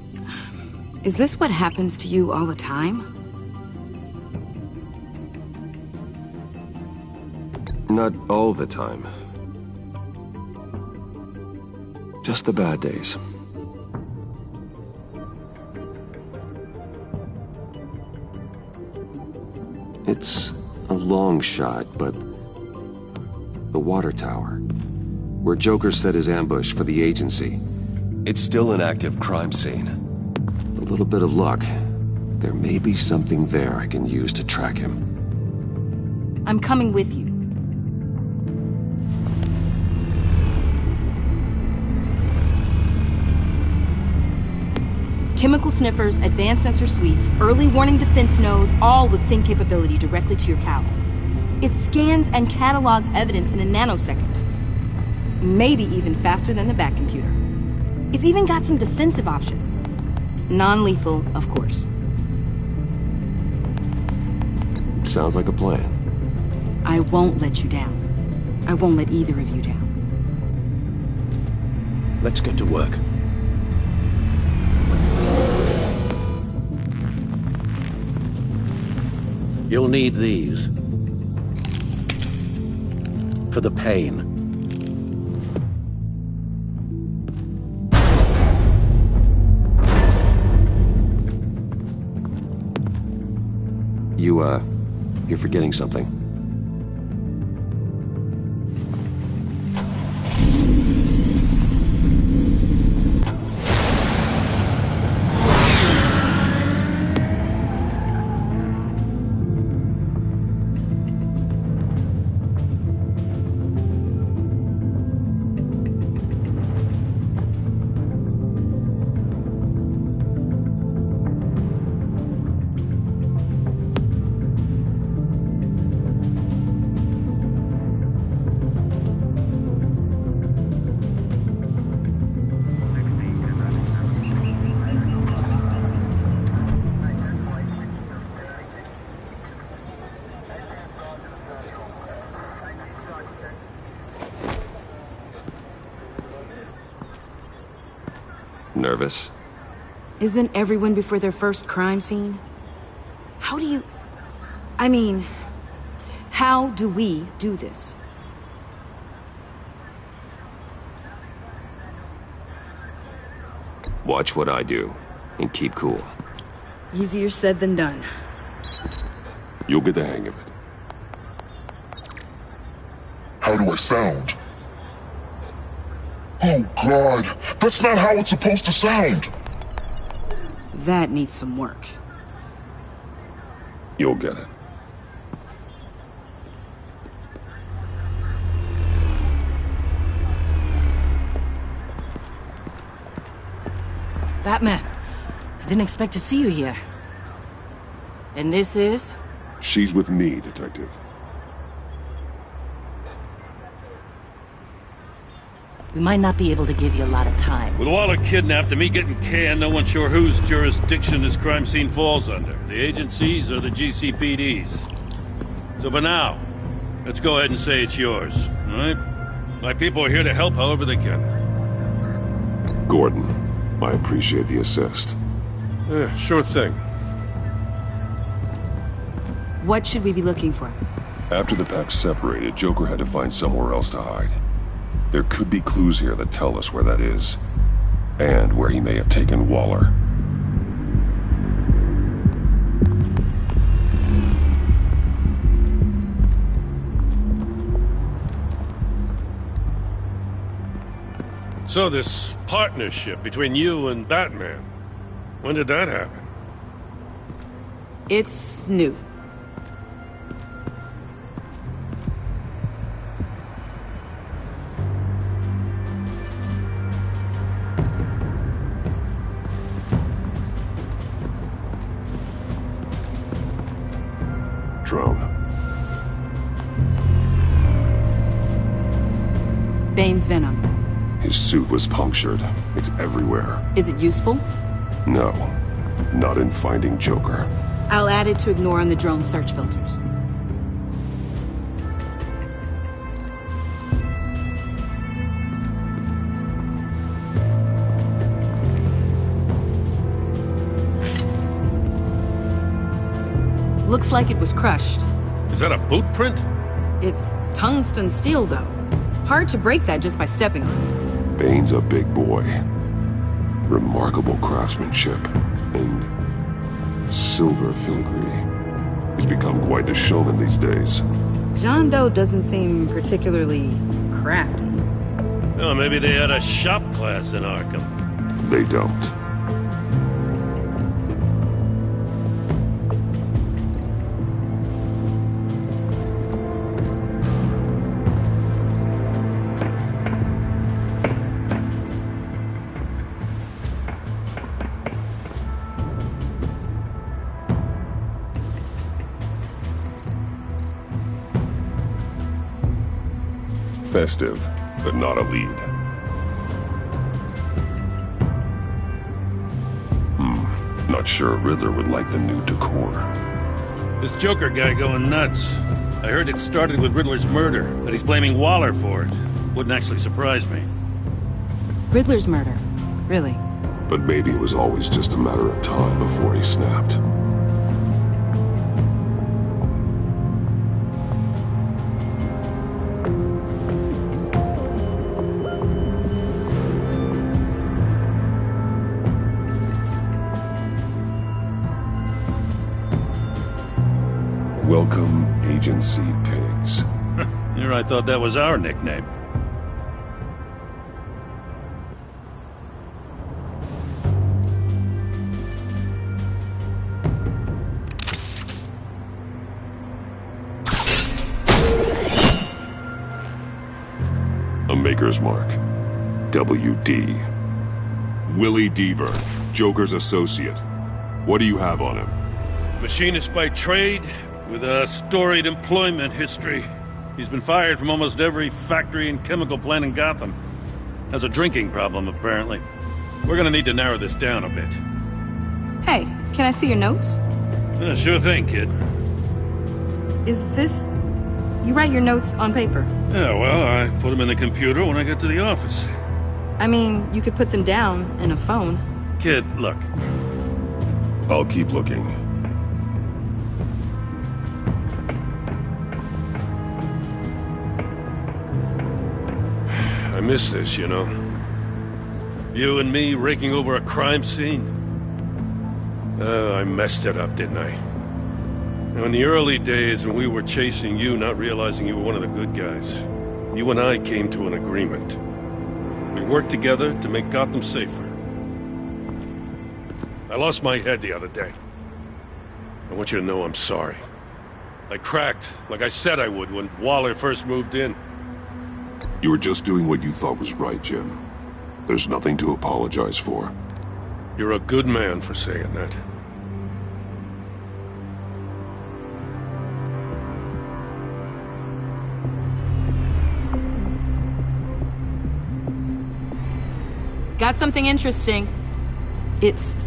what happens to you all the time? Not all the time. Just the bad days. It's a long shot, but the water tower, where Joker set his ambush for the agency, it's still an active crime scene. With a little bit of luck, there may be something there I can use to track him. I'm coming with you. Chemical sniffers, advanced sensor suites, early warning defense nodes, all with sync capability directly to your cowl. It scans and catalogs evidence in a nanosecond. Maybe even faster than the back computer. It's even got some defensive options. Non-lethal, of course. Sounds like a plan. I won't let you down. I won't let either of you down. Let's get to work. You'll need these. For the pain. You're forgetting something. Nervous? Isn't everyone before their first crime scene? How do you... I mean, how do we do this? Watch what I do, and keep cool. Easier said than done. You'll get the hang of it. How do I sound? Oh, God. That's not how it's supposed to sound. That needs some work. You'll get it. Batman, I didn't expect to see you here. And this is? She's with me, Detective. We might not be able to give you a lot of time. With Waller kidnapped and me getting canned, no one's sure whose jurisdiction this crime scene falls under. The agencies or the GCPD's. So for now, let's go ahead and say it's yours, all right? My people are here to help however they can. Gordon, I appreciate the assist. Sure thing. What should we be looking for? After the pack separated, Joker had to find somewhere else to hide. There could be clues here that tell us where that is, and where he may have taken Waller. So this partnership between you and Batman, when did that happen? It's new. Drone. Bane's venom. His suit was punctured. It's everywhere. Is it useful? No. Not in finding Joker. I'll add it to ignore on the drone search filters. Looks like it was crushed. Is that a boot print? It's tungsten steel, though. Hard to break that just by stepping on it. Bane's a big boy. Remarkable craftsmanship. And silver filigree. He's become quite the showman these days. John Doe doesn't seem particularly crafty. Oh, maybe they had a shop class in Arkham. They don't. Festive, but not a lead. Not sure Riddler would like the new decor. This Joker guy going nuts. I heard it started with Riddler's murder, but he's blaming Waller for it. Wouldn't actually surprise me. Riddler's murder? Really? But maybe it was always just a matter of time before he snapped. Welcome, Agency Pigs. Here I thought that was our nickname. A Maker's Mark. WD. Willie Deaver, Joker's associate. What do you have on him? Machinist by trade, with a storied employment history. He's been fired from almost every factory and chemical plant in Gotham. Has a drinking problem, apparently. We're gonna need to narrow this down a bit. Hey, can I see your notes? Sure thing, kid. Is this... You write your notes on paper? Yeah, well, I put them in the computer when I get to the office. I mean, you could put them down in a phone. Kid, look. I'll keep looking. I miss this, you know. You and me raking over a crime scene. I messed it up, didn't I? Now, in the early days when we were chasing you, not realizing you were one of the good guys, you and I came to an agreement. We worked together to make Gotham safer. I lost my head the other day. I want you to know I'm sorry. I cracked, like I said I would when Waller first moved in. You were just doing what you thought was right, Jim. There's nothing to apologize for. You're a good man for saying that. Got something interesting. It's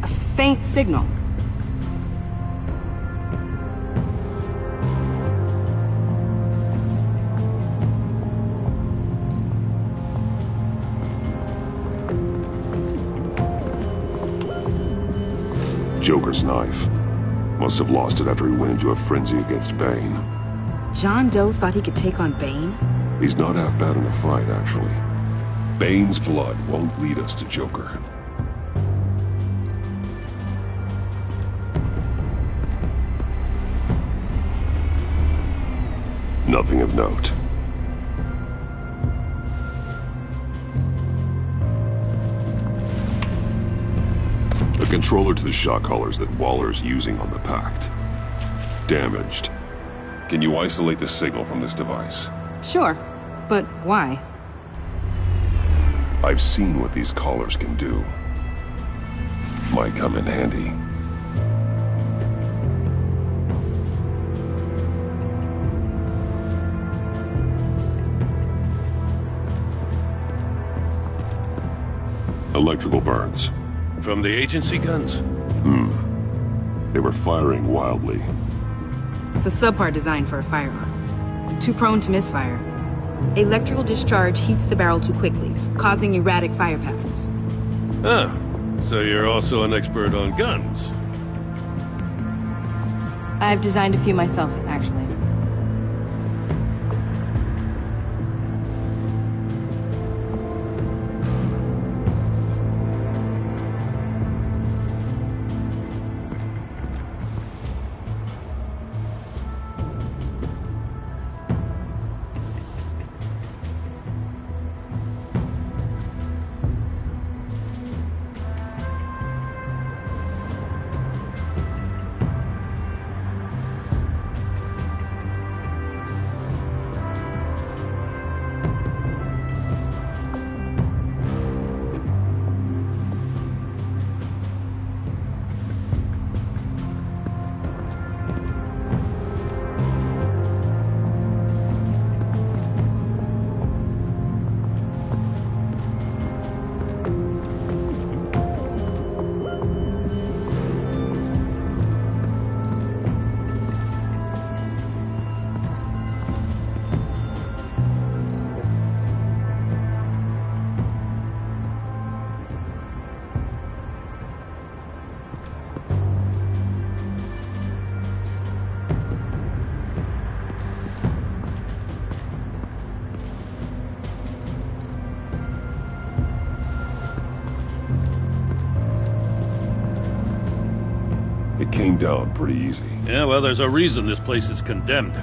a faint signal. Joker's knife. Must have lost it after he went into a frenzy against Bane. John Doe thought he could take on Bane? He's not half bad in a fight, actually. Bane's blood won't lead us to Joker. Nothing of note. controller to the shot collars that Waller's using on the Pact. Damaged. Can you isolate the signal from this device? Sure, but why? I've seen what these collars can do. Might come in handy. Electrical burns. From the agency guns? They were firing wildly. It's a subpart designed for a firearm. Too prone to misfire. Electrical discharge heats the barrel too quickly, causing erratic fire patterns. Ah, so you're also an expert on guns. I've designed a few myself, actually. It came down pretty easy. Yeah, well, there's a reason this place is condemned.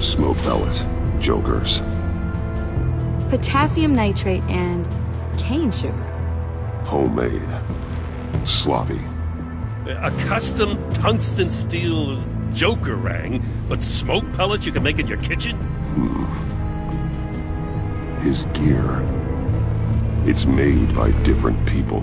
Smoke pellet. Jokers. Potassium nitrate and cane sugar. Homemade. Sloppy. A custom tungsten steel Joker rang, but smoke pellets you can make in your kitchen? His gear. It's made by different people.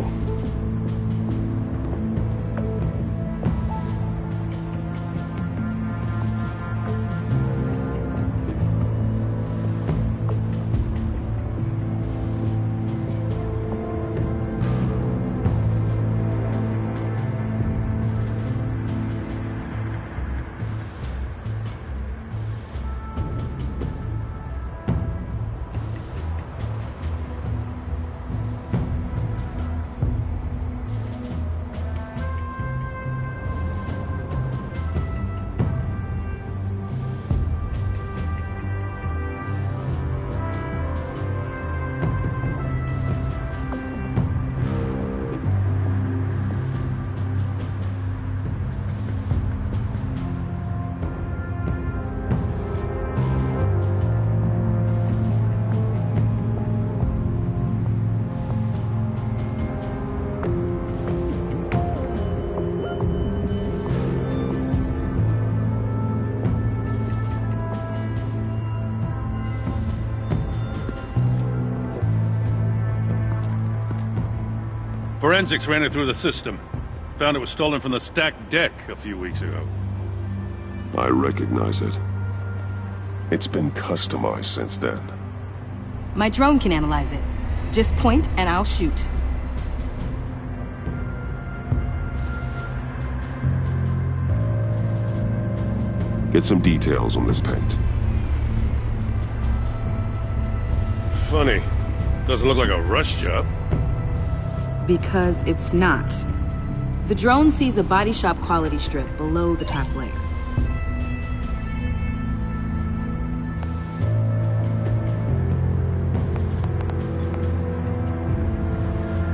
Forensics ran it through the system. Found it was stolen from the stacked deck a few weeks ago. I recognize it. It's been customized since then. My drone can analyze it. Just point and I'll shoot. Get some details on this paint. Funny. Doesn't look like a rush job. Because it's not. The drone sees a body shop quality strip below the top layer.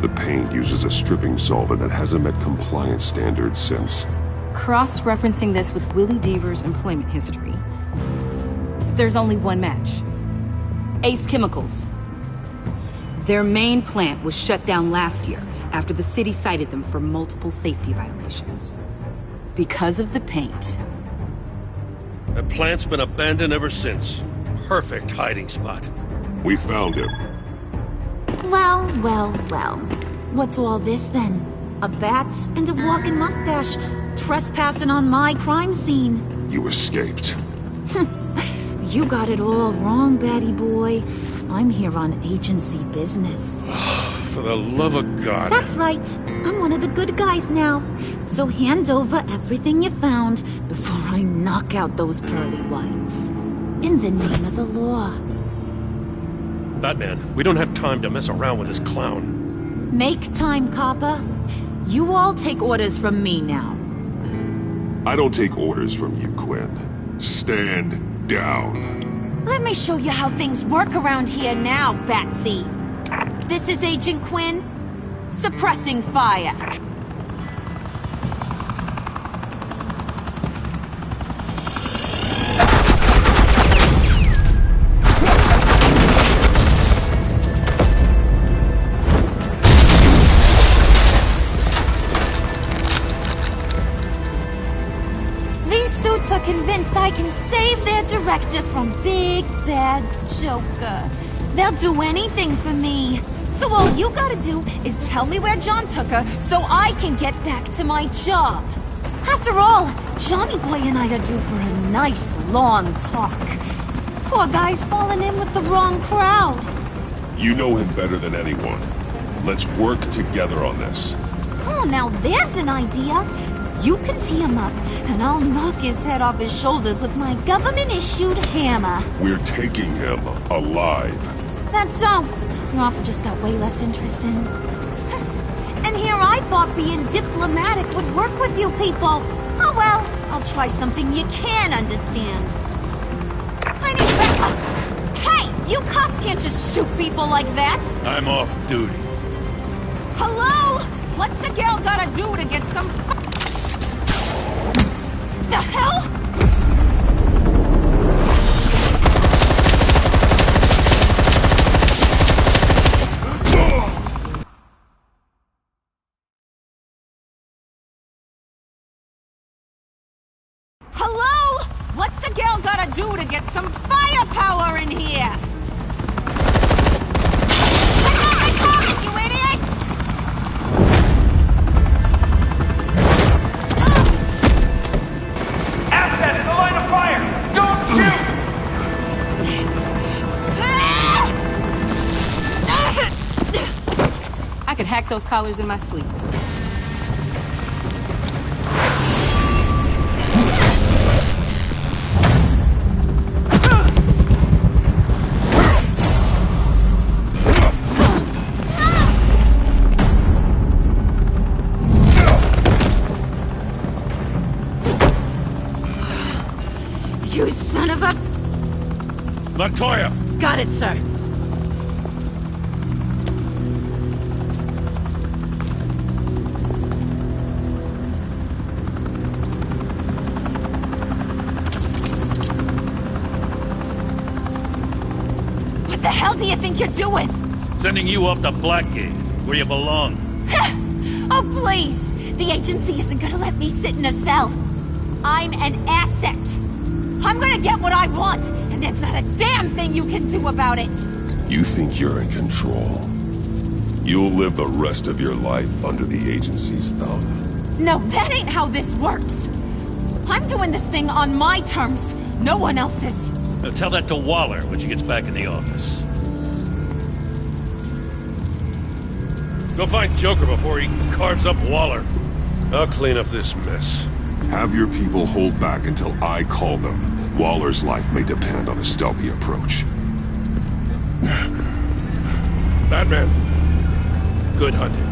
The paint uses a stripping solvent that hasn't met compliance standards since. Cross-referencing this with Willie Deaver's employment history, there's only one match. Ace Chemicals. Their main plant was shut down last year after the city cited them for multiple safety violations. Because of the paint. The plant's been abandoned ever since. Perfect hiding spot. We found him. Well, well, well. What's all this then? A bat and a walking mustache trespassing on my crime scene. You escaped. You got it all wrong, Batty boy. I'm here on agency business. For the love of God. That's right. I'm one of the good guys now. So hand over everything you found before I knock out those pearly whites. In the name of the law. Batman, we don't have time to mess around with this clown. Make time, copper. You all take orders from me now. I don't take orders from you, Quinn. Stand down. Let me show you how things work around here now, Batsy. This is Agent Quinn. Suppressing fire. Are convinced I can save their director from Big Bad Joker. They'll do anything for me. So all you gotta do is tell me where John took her so I can get back to my job. After all, Johnny Boy and I are due for a nice long talk. Poor guy's fallen in with the wrong crowd. You know him better than anyone. Let's work together on this. Oh, now there's an idea. You can tee him up, and I'll knock his head off his shoulders with my government-issued hammer. We're taking him alive. That's so. Your offer just got way less interesting. And here I thought being diplomatic would work with you people. Oh well, I'll try something you can understand. I need Hey, you cops can't just shoot people like that. I'm off duty. Hello? What's a girl gotta do to get some... The hell? Hello? What's a girl gotta do to get some firepower in here? You idiots! Assets in the line of fire! Don't shoot! I could hack those collars in my sleep. You son of a... Montoya! Got it, sir. What the hell do you think you're doing? Sending you off to Blackgate, where you belong. Oh, please! The agency isn't gonna let me sit in a cell. I'm an asset. I'm gonna get what I want, and there's not a damn thing you can do about it. You think you're in control? You'll live the rest of your life under the agency's thumb. No, that ain't how this works. I'm doing this thing on my terms, no one else's. Now tell that to Waller when she gets back in the office. Go find Joker before he carves up Waller. I'll clean up this mess. Have your people hold back until I call them. Waller's life may depend on a stealthy approach. Batman, good hunting.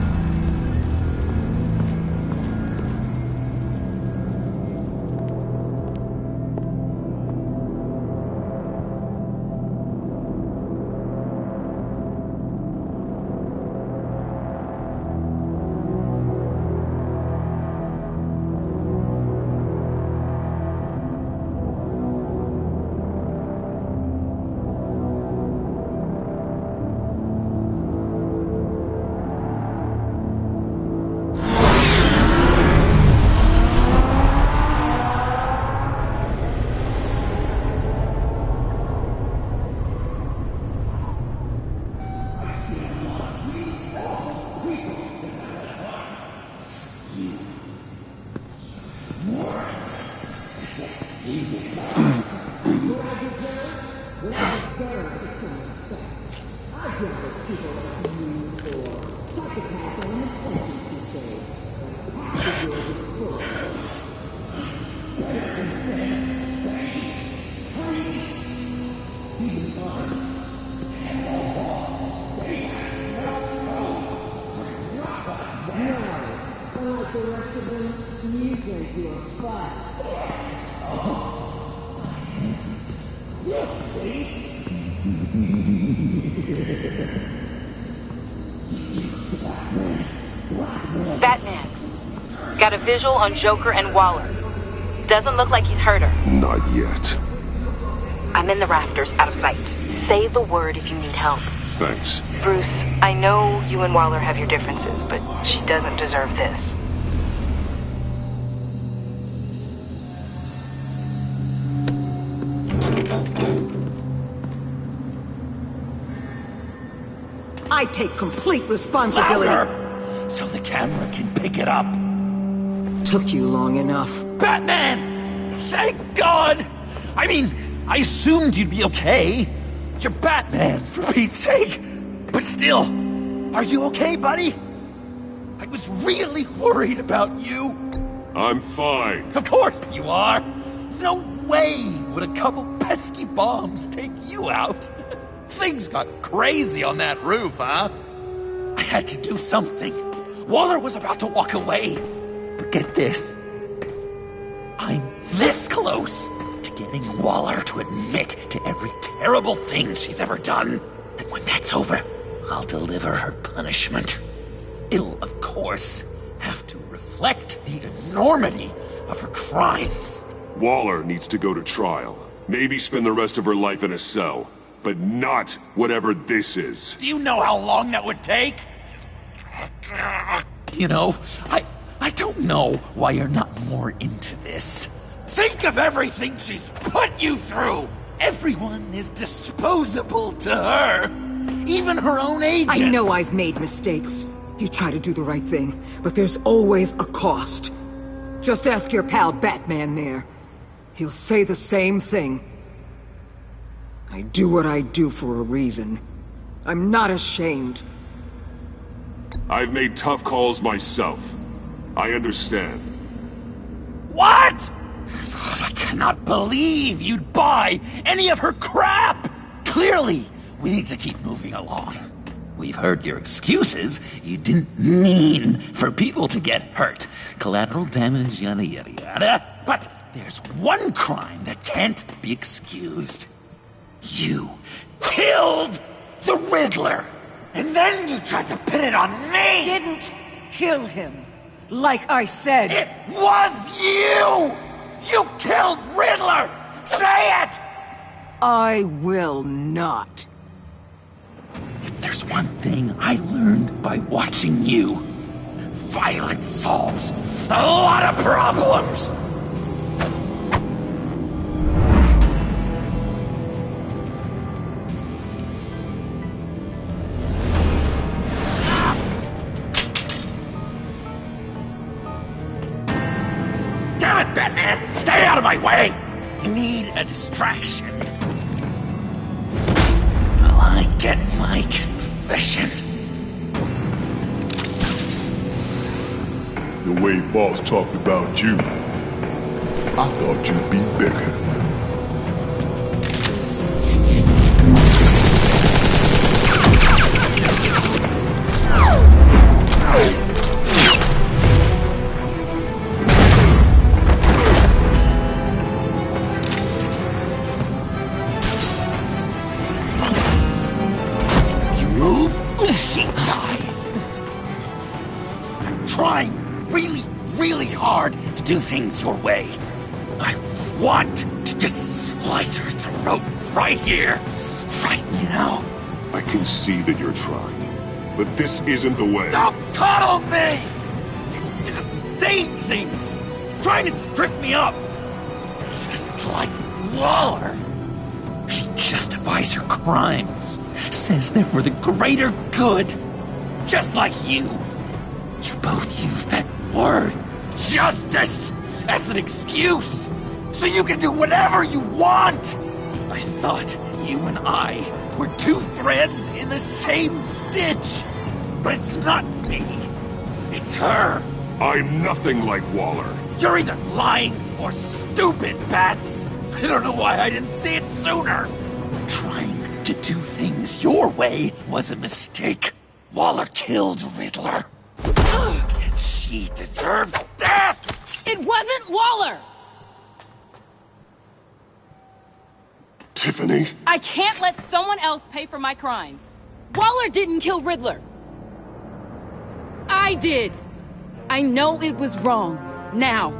Batman, got a visual on Joker and Waller. Doesn't look like he's hurt her. Not yet. I'm in the rafters, out of sight. Say the word if you need help. Thanks. Bruce, I know you and Waller have your differences, but she doesn't deserve this. I take complete responsibility. Louder, so the camera can pick it up. Took you long enough. Batman! Thank God! I mean, I assumed you'd be okay. You're Batman, for Pete's sake. But still, are you okay, buddy? I was really worried about you. I'm fine. Of course you are. No way would a couple pesky bombs take you out. Things got crazy on that roof, huh? I had to do something. Waller was about to walk away. But get this. I'm this close to getting Waller to admit to every terrible thing she's ever done. And when that's over, I'll deliver her punishment. It'll, of course, have to reflect the enormity of her crimes. Waller needs to go to trial. Maybe spend the rest of her life in a cell. But not whatever this is. Do you know how long that would take? You know, I don't know why you're not more into this. Think of everything she's put you through! Everyone is disposable to her. Even her own agent. I know I've made mistakes. You try to do the right thing, but there's always a cost. Just ask your pal Batman there. He'll say the same thing. I do what I do for a reason. I'm not ashamed. I've made tough calls myself. I understand. What? I cannot believe you'd buy any of her crap! Clearly, we need to keep moving along. We've heard your excuses. You didn't mean for people to get hurt. Collateral damage, yada yada yada. But there's one crime that can't be excused. You killed the Riddler! And then you tried to pin it on me! Didn't kill him. Like I said. It was you! You killed Riddler! Say it! I will not. If there's one thing I learned by watching you, violence solves a lot of problems! Damn it, Batman! Stay out of my way! You need a distraction. While I get my confession. The way Boss talked about you, I thought you'd be bigger. She dies. I'm trying really hard to do things your way. I want to just slice her throat right here, right now. I can see that you're trying, but this isn't the way. Don't coddle me! You're just saying things, trying to trip me up. Just like Waller. She justifies her crimes, says they're for the greater good. Just like you. You both use that word, justice, as an excuse so you can do whatever you want! I thought you and I were two threads in the same stitch! But it's not me. It's her. I'm nothing like Waller. You're either lying or stupid, Bats! I don't know why I didn't see it sooner! Trying to do things your way was a mistake. Waller killed Riddler. And she deserves death! It wasn't Waller! Tiffany? I can't let someone else pay for my crimes. Waller didn't kill Riddler. I did. I know it was wrong. Now.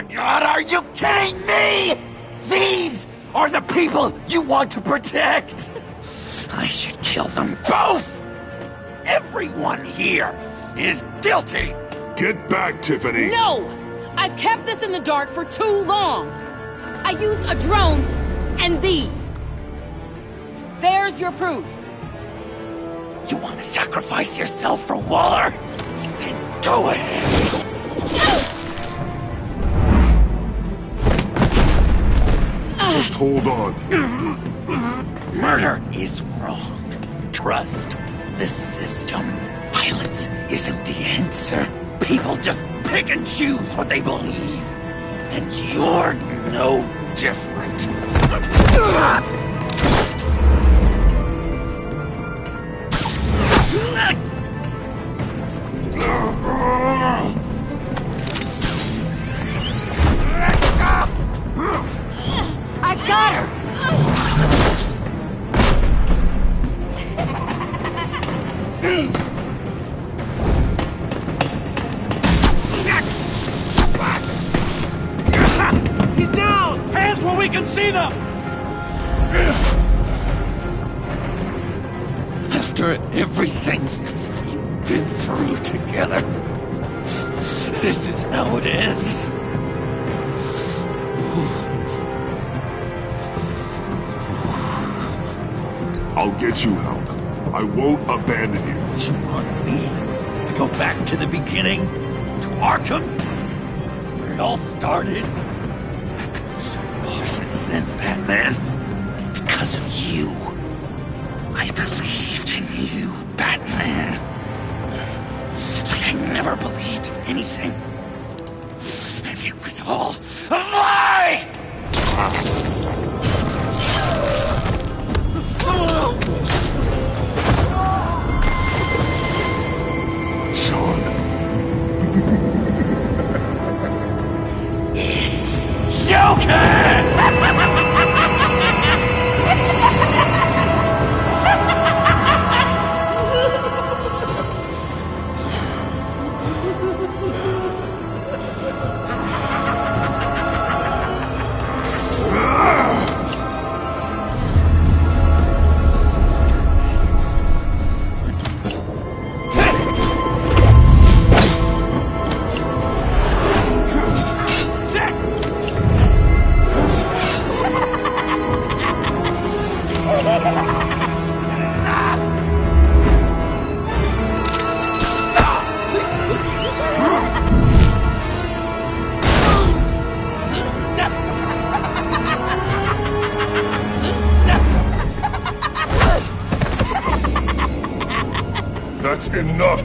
God, are you kidding me? These are the people you want to protect! I should kill them both! Everyone here is guilty! Get back, Tiffany! No! I've kept this in the dark for too long! I used a drone and these. There's your proof. You want to sacrifice yourself for Waller? Then go ahead! Just hold on. Murder is wrong. Trust the system. Violence isn't the answer. People just pick and choose what they believe. And you're no different. I got her! He's down! Hands where we can see them! After everything we've been through together, this is how it ends. I'll get you help. I won't abandon you. You want me to go back to the beginning? To Arkham? Where it all started? I've come so far since then, Batman. Because of you. I believed in you, Batman. Like I never believed in anything. And it was all a lie! Sean. It's Joker! That's enough!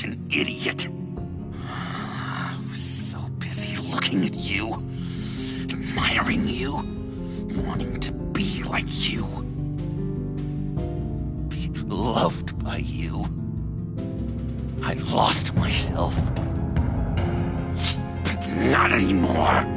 such an idiot. I was so busy looking at you, admiring you, wanting to be like you, be loved by you. I lost myself. But not anymore.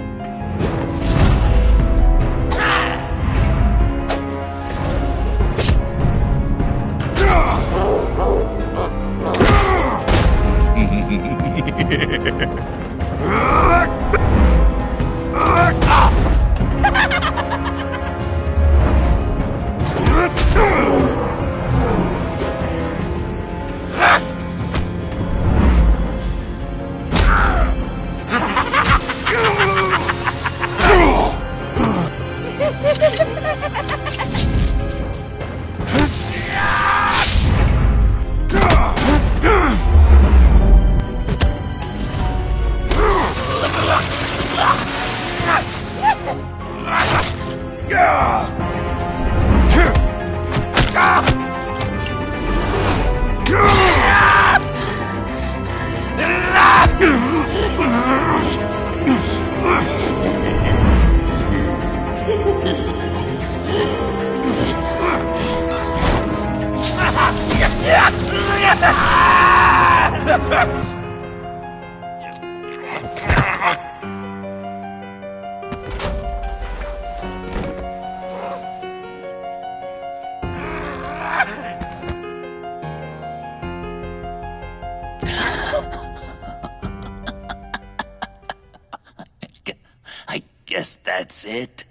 I guess that's it.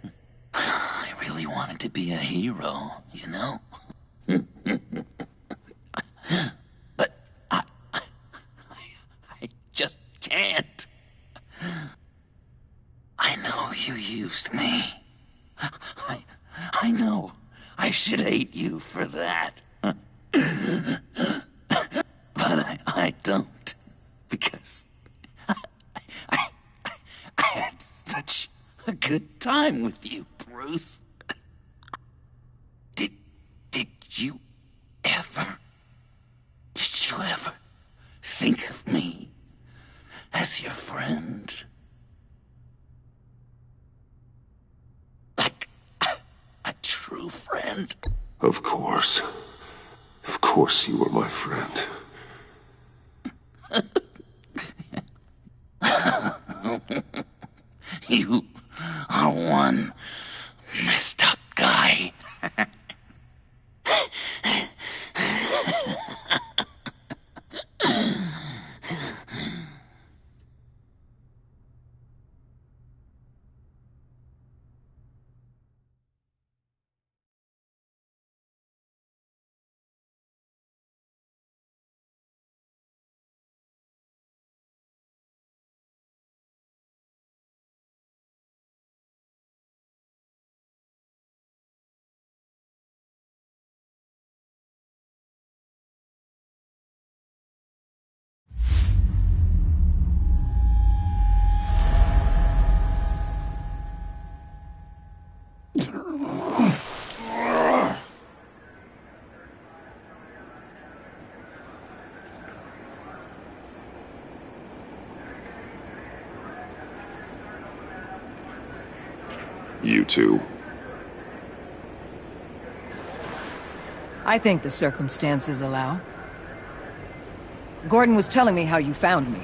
I really wanted to be a hero, you know? But I just can't. I know you used me. I know I should hate you for that. But I don't. Because I had such a good time with you, Bruce. Did you ever think of me as your friend? Like a true friend? Of course. Of course you were my friend. You are one messed up guy. You too. I think the circumstances allow. Gordon was telling me how you found me.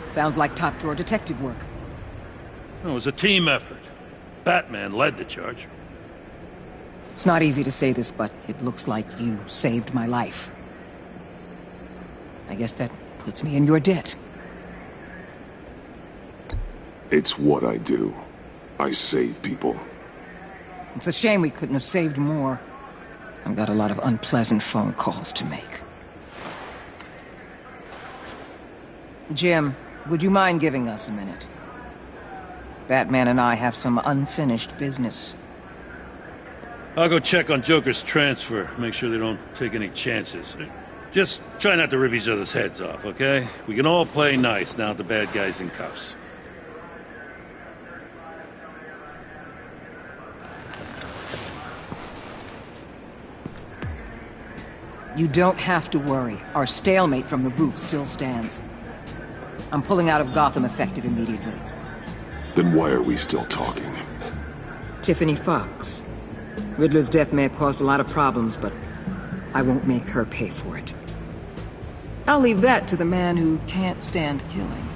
Sounds like top-drawer detective work. It was a team effort. Batman led the charge. It's not easy to say this, but it looks like you saved my life. I guess that puts me in your debt. It's what I do. I save people. It's a shame we couldn't have saved more. I've got a lot of unpleasant phone calls to make. Jim, would you mind giving us a minute? Batman and I have some unfinished business. I'll go check on Joker's transfer, make sure they don't take any chances. Just try not to rip each other's heads off, okay? We can all play nice now that the bad guy's in cuffs. You don't have to worry. Our stalemate from the roof still stands. I'm pulling out of Gotham effective immediately. Then why are we still talking? Tiffany Fox. Riddler's death may have caused a lot of problems, but I won't make her pay for it. I'll leave that to the man who can't stand killing.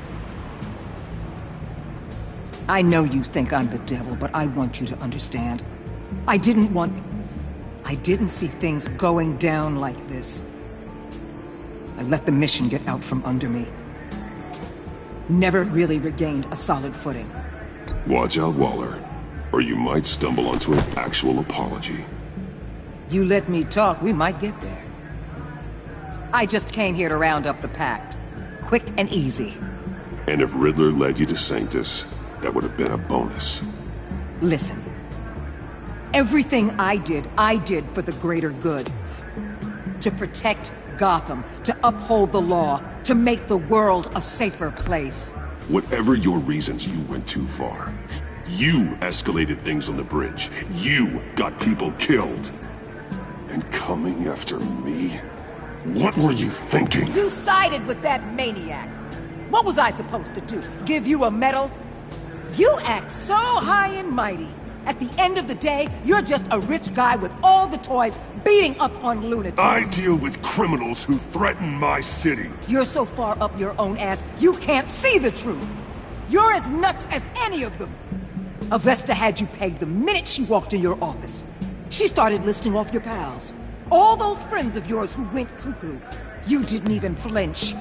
I know you think I'm the devil, but I want you to understand. I didn't see things going down like this. I let the mission get out from under me. Never really regained a solid footing. Watch out, Waller, or you might stumble onto an actual apology. You let me talk, we might get there. I just came here to round up the pact. Quick and easy. And if Riddler led you to Sanctus, that would have been a bonus. Listen. Everything I did for the greater good. To protect Gotham, to uphold the law, to make the world a safer place. Whatever your reasons, you went too far. You escalated things on the bridge. You got people killed. And coming after me? What were you thinking? You sided with that maniac. What was I supposed to do? Give you a medal? You act so high and mighty. At the end of the day, you're just a rich guy with all the toys beating up on lunatics. I deal with criminals who threaten my city. You're so far up your own ass, you can't see the truth. You're as nuts as any of them. Avesta had you pegged the minute she walked in your office. She started listing off your pals. All those friends of yours who went cuckoo. You didn't even flinch.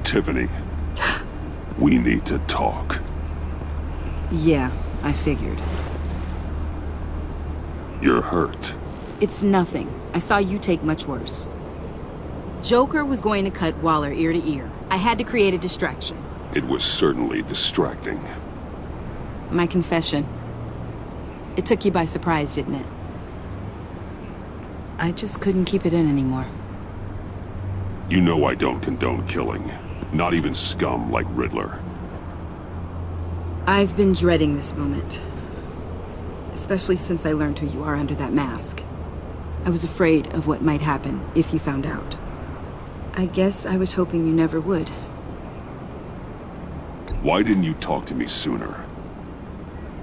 Tiffany, we need to talk. Yeah, I figured. You're hurt. It's nothing. I saw you take much worse. Joker was going to cut Waller ear to ear. I had to create a distraction. It was certainly distracting. My confession. It took you by surprise, didn't it? I just couldn't keep it in anymore. You know I don't condone killing. Not even scum like Riddler. I've been dreading this moment. Especially since I learned who you are under that mask. I was afraid of what might happen if you found out. I guess I was hoping you never would. Why didn't you talk to me sooner?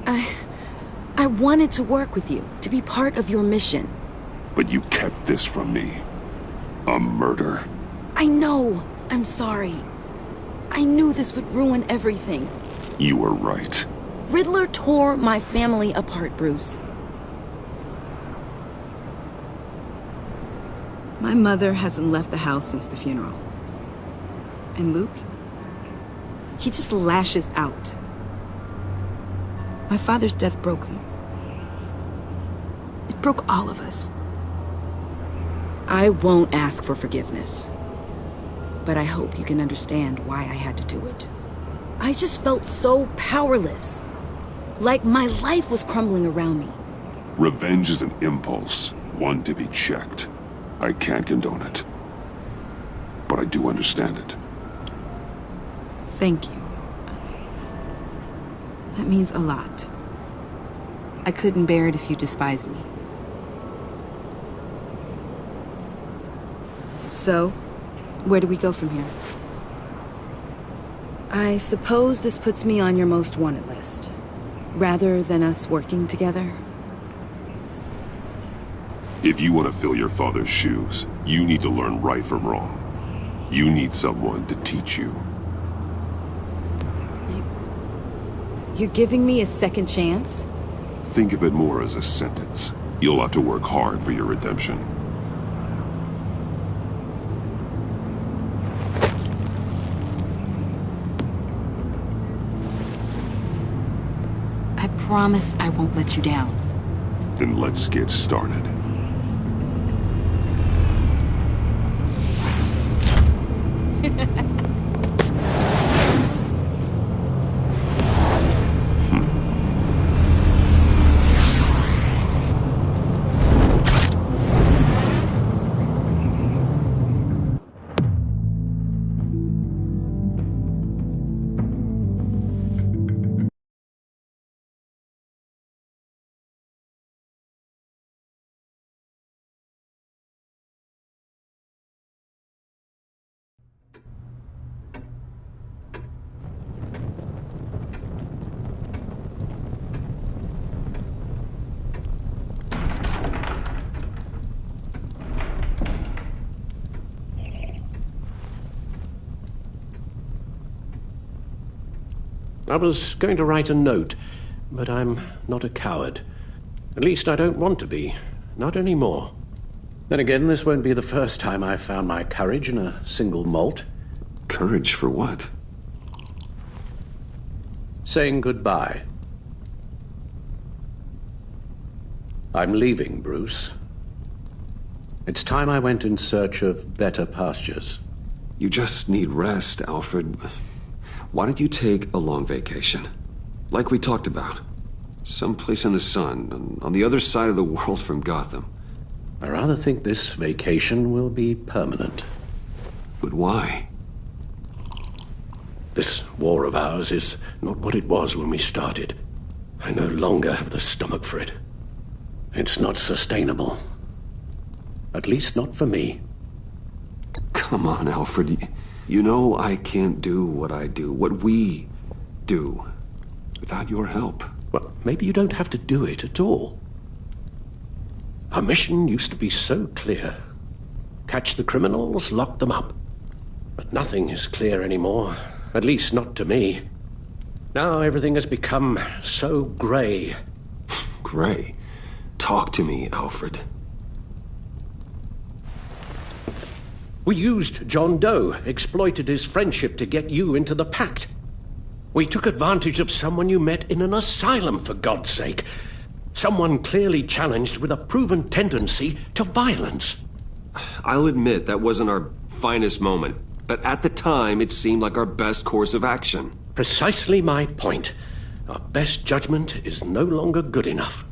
I wanted to work with you, to be part of your mission. But you kept this from me. A murder? I know. I'm sorry. I knew this would ruin everything. You were right. Riddler tore my family apart, Bruce. My mother hasn't left the house since the funeral. And Luke? He just lashes out. My father's death broke them. It broke all of us. I won't ask for forgiveness. But I hope you can understand why I had to do it. I just felt so powerless. Like my life was crumbling around me. Revenge is an impulse, one to be checked. I can't condone it. But I do understand it. Thank you. That means a lot. I couldn't bear it if you despised me. So, where do we go from here? I suppose this puts me on your most wanted list, rather than us working together. If you want to fill your father's shoes, you need to learn right from wrong. You need someone to teach you. You're giving me a second chance? Think of it more as a sentence. You'll have to work hard for your redemption. I promise I won't let you down. Then let's get started. I was going to write a note, but I'm not a coward. At least I don't want to be. Not anymore. Then again, this won't be the first time I've found my courage in a single malt. Courage for what? Saying goodbye. I'm leaving, Bruce. It's time I went in search of better pastures. You just need rest, Alfred. Why don't you take a long vacation? Like we talked about. Someplace in the sun, on the other side of the world from Gotham. I rather think this vacation will be permanent. But why? This war of ours is not what it was when we started. I no longer have the stomach for it. It's not sustainable. At least not for me. Come on, Alfred. You know I can't do what I do, what we do, without your help. Well, maybe you don't have to do it at all. Our mission used to be so clear. Catch the criminals, lock them up. But nothing is clear anymore, at least not to me. Now everything has become so grey. Grey? Talk to me, Alfred. We used John Doe, exploited his friendship to get you into the pact. We took advantage of someone you met in an asylum, for God's sake. Someone clearly challenged with a proven tendency to violence. I'll admit that wasn't our finest moment, but at the time it seemed like our best course of action. Precisely my point. Our best judgment is no longer good enough.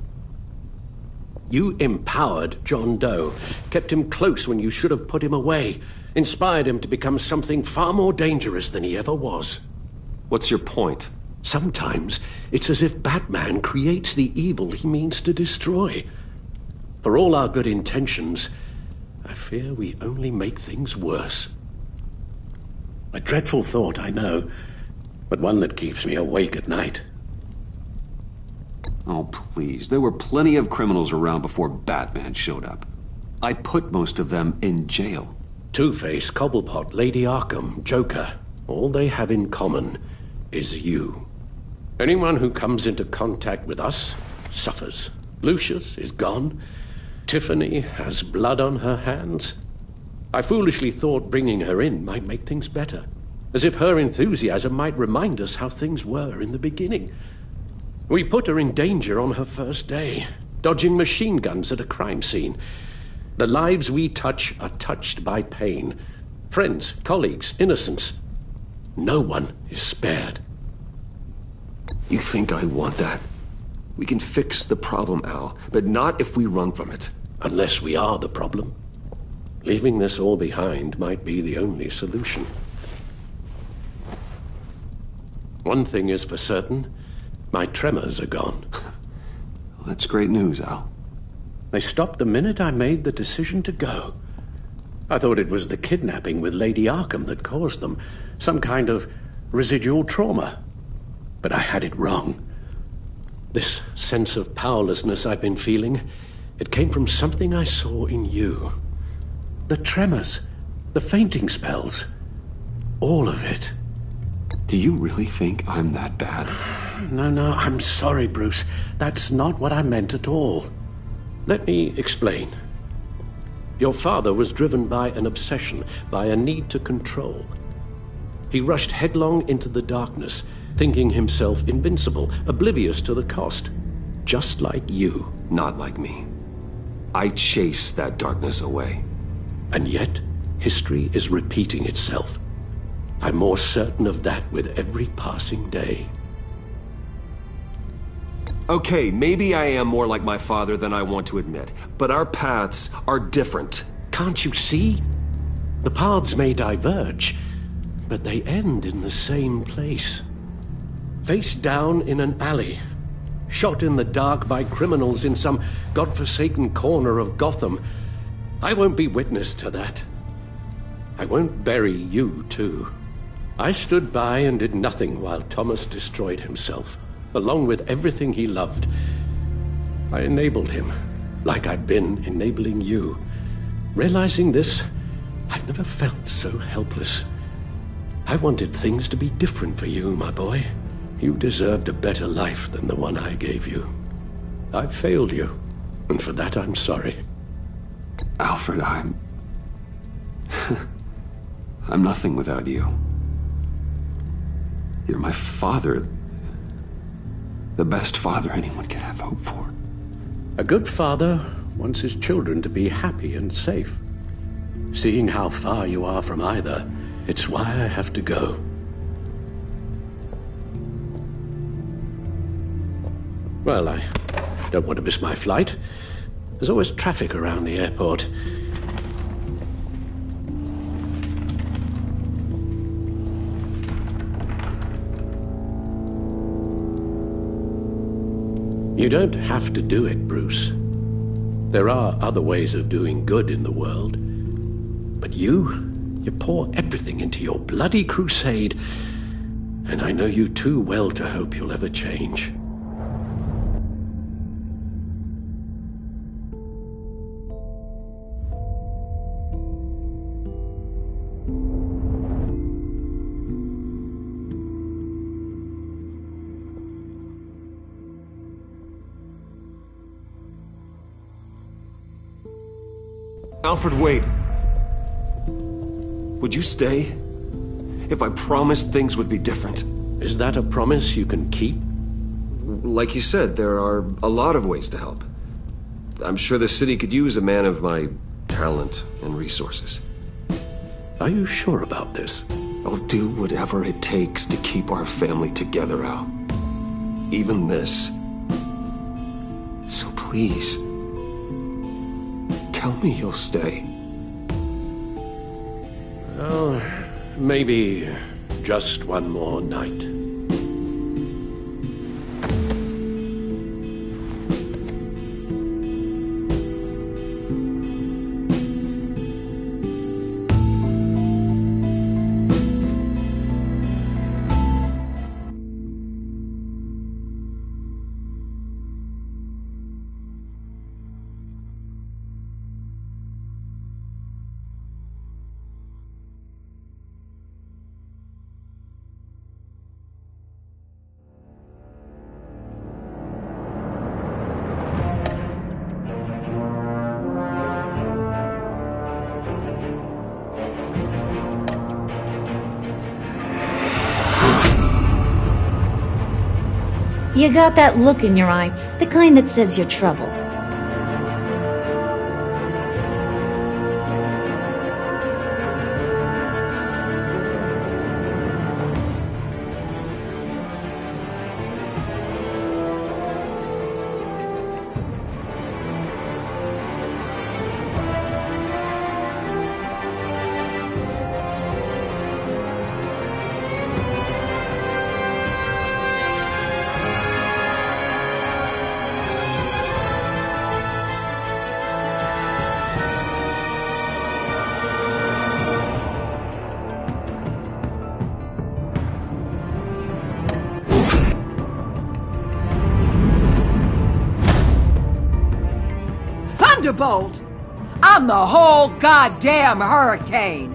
You empowered John Doe, kept him close when you should have put him away, inspired him to become something far more dangerous than he ever was. What's your point? Sometimes it's as if Batman creates the evil he means to destroy. For all our good intentions, I fear we only make things worse. A dreadful thought, I know, but one that keeps me awake at night. Oh, please. There were plenty of criminals around before Batman showed up. I put most of them in jail. Two-Face, Cobblepot, Lady Arkham, Joker. All they have in common is you. Anyone who comes into contact with us suffers. Lucius is gone. Tiffany has blood on her hands. I foolishly thought bringing her in might make things better. As if her enthusiasm might remind us how things were in the beginning. We put her in danger on her first day, dodging machine guns at a crime scene. The lives we touch are touched by pain. Friends, colleagues, innocents. No one is spared. You think I want that? We can fix the problem, Al, but not if we run from it. Unless we are the problem. Leaving this all behind might be the only solution. One thing is for certain. My tremors are gone. That's great news, Al. They stopped the minute I made the decision to go. I thought it was the kidnapping with Lady Arkham that caused them. Some kind of residual trauma. But I had it wrong. This sense of powerlessness I've been feeling, it came from something I saw in you. The tremors, the fainting spells, all of it. Do you really think I'm that bad? No, I'm sorry, Bruce. That's not what I meant at all. Let me explain. Your father was driven by an obsession, by a need to control. He rushed headlong into the darkness, thinking himself invincible, oblivious to the cost. Just like you. Not like me. I chase that darkness away. And yet, history is repeating itself. I'm more certain of that with every passing day. Okay, maybe I am more like my father than I want to admit, but our paths are different. Can't you see? The paths may diverge, but they end in the same place. Face down in an alley, shot in the dark by criminals in some godforsaken corner of Gotham. I won't be witness to that. I won't bury you, too. I stood by and did nothing while Thomas destroyed himself, along with everything he loved. I enabled him, like I've been enabling you. Realizing this, I've never felt so helpless. I wanted things to be different for you, my boy. You deserved a better life than the one I gave you. I failed you, and for that I'm sorry. Alfred, I'm nothing without you. You're my father. The best father anyone could have hope for. A good father wants his children to be happy and safe. Seeing how far you are from either, it's why I have to go. Well, I don't want to miss my flight. There's always traffic around the airport. You don't have to do it, Bruce. There are other ways of doing good in the world. But you pour everything into your bloody crusade, and I know you too well to hope you'll ever change. Alfred, wait. Would you stay? If I promised things would be different. Is that a promise you can keep? Like you said, there are a lot of ways to help. I'm sure the city could use a man of my talent and resources. Are you sure about this? I'll do whatever it takes to keep our family together, Al. Even this. So please, tell me you'll stay. Well, maybe just one more night. You got that look in your eye, the kind that says you're trouble. thunderbolt. I'm the whole goddamn hurricane.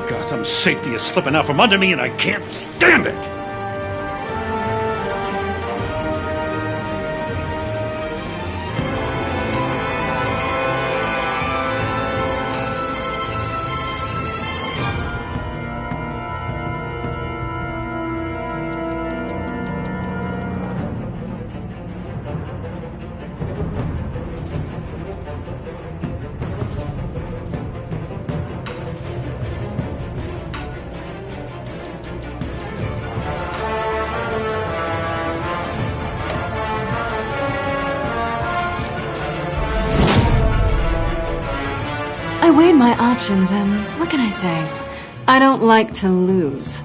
Gotham's safety is slipping out from under me and I can't stand it! I weighed my options, and what can I say? I don't like to lose.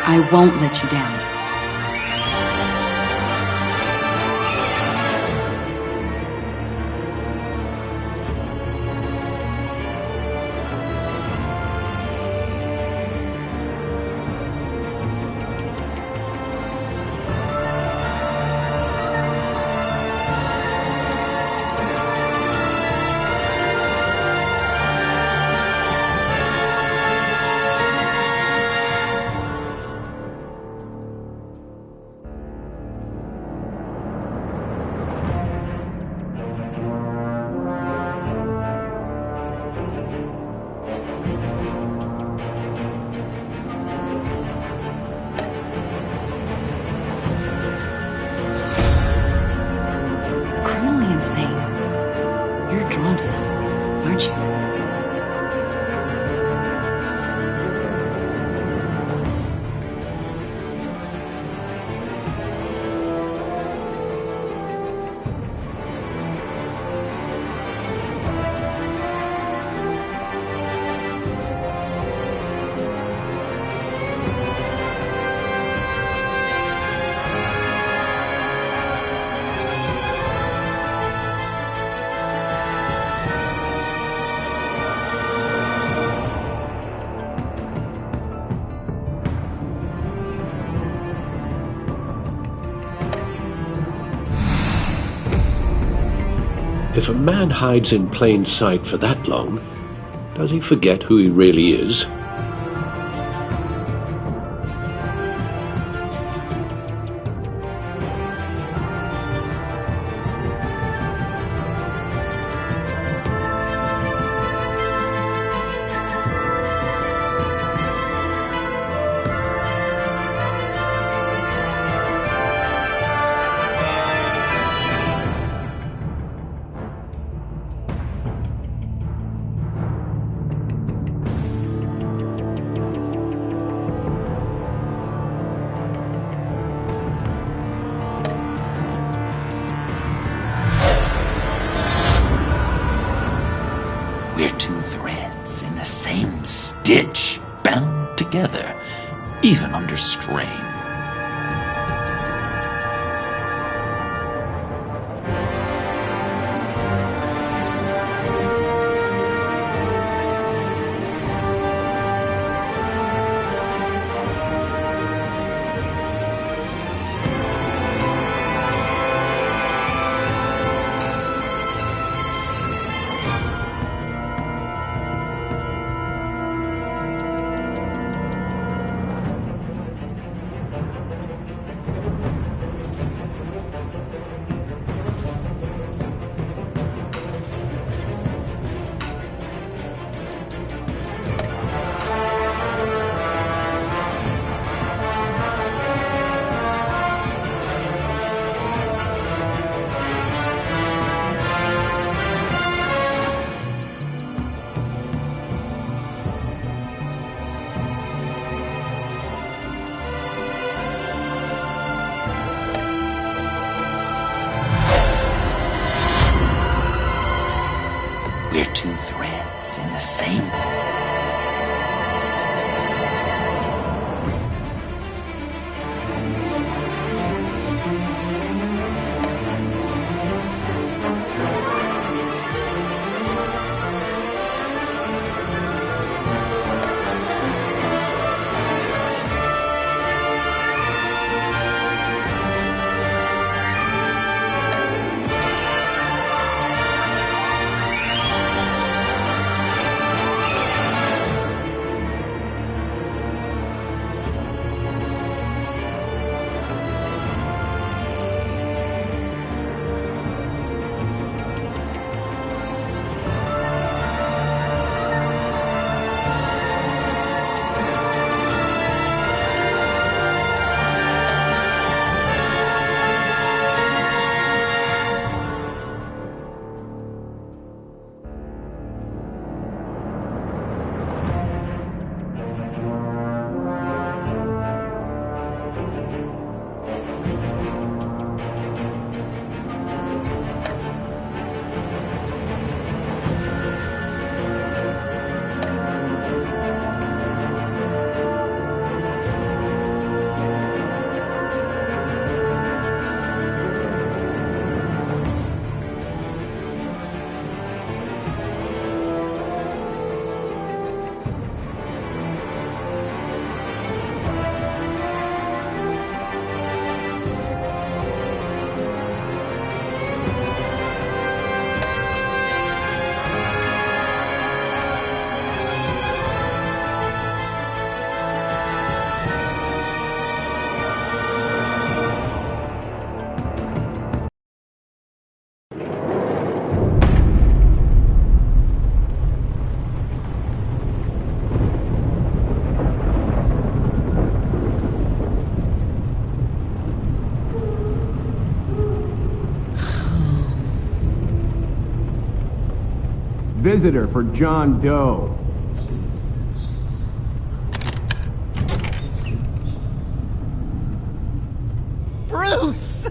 I won't let you down. Insane. You're drawn to them, aren't you? If a man hides in plain sight for that long, does he forget who he really is? We're two threads in the same stitch, bound together, even under strain. visitor for John Doe. Bruce!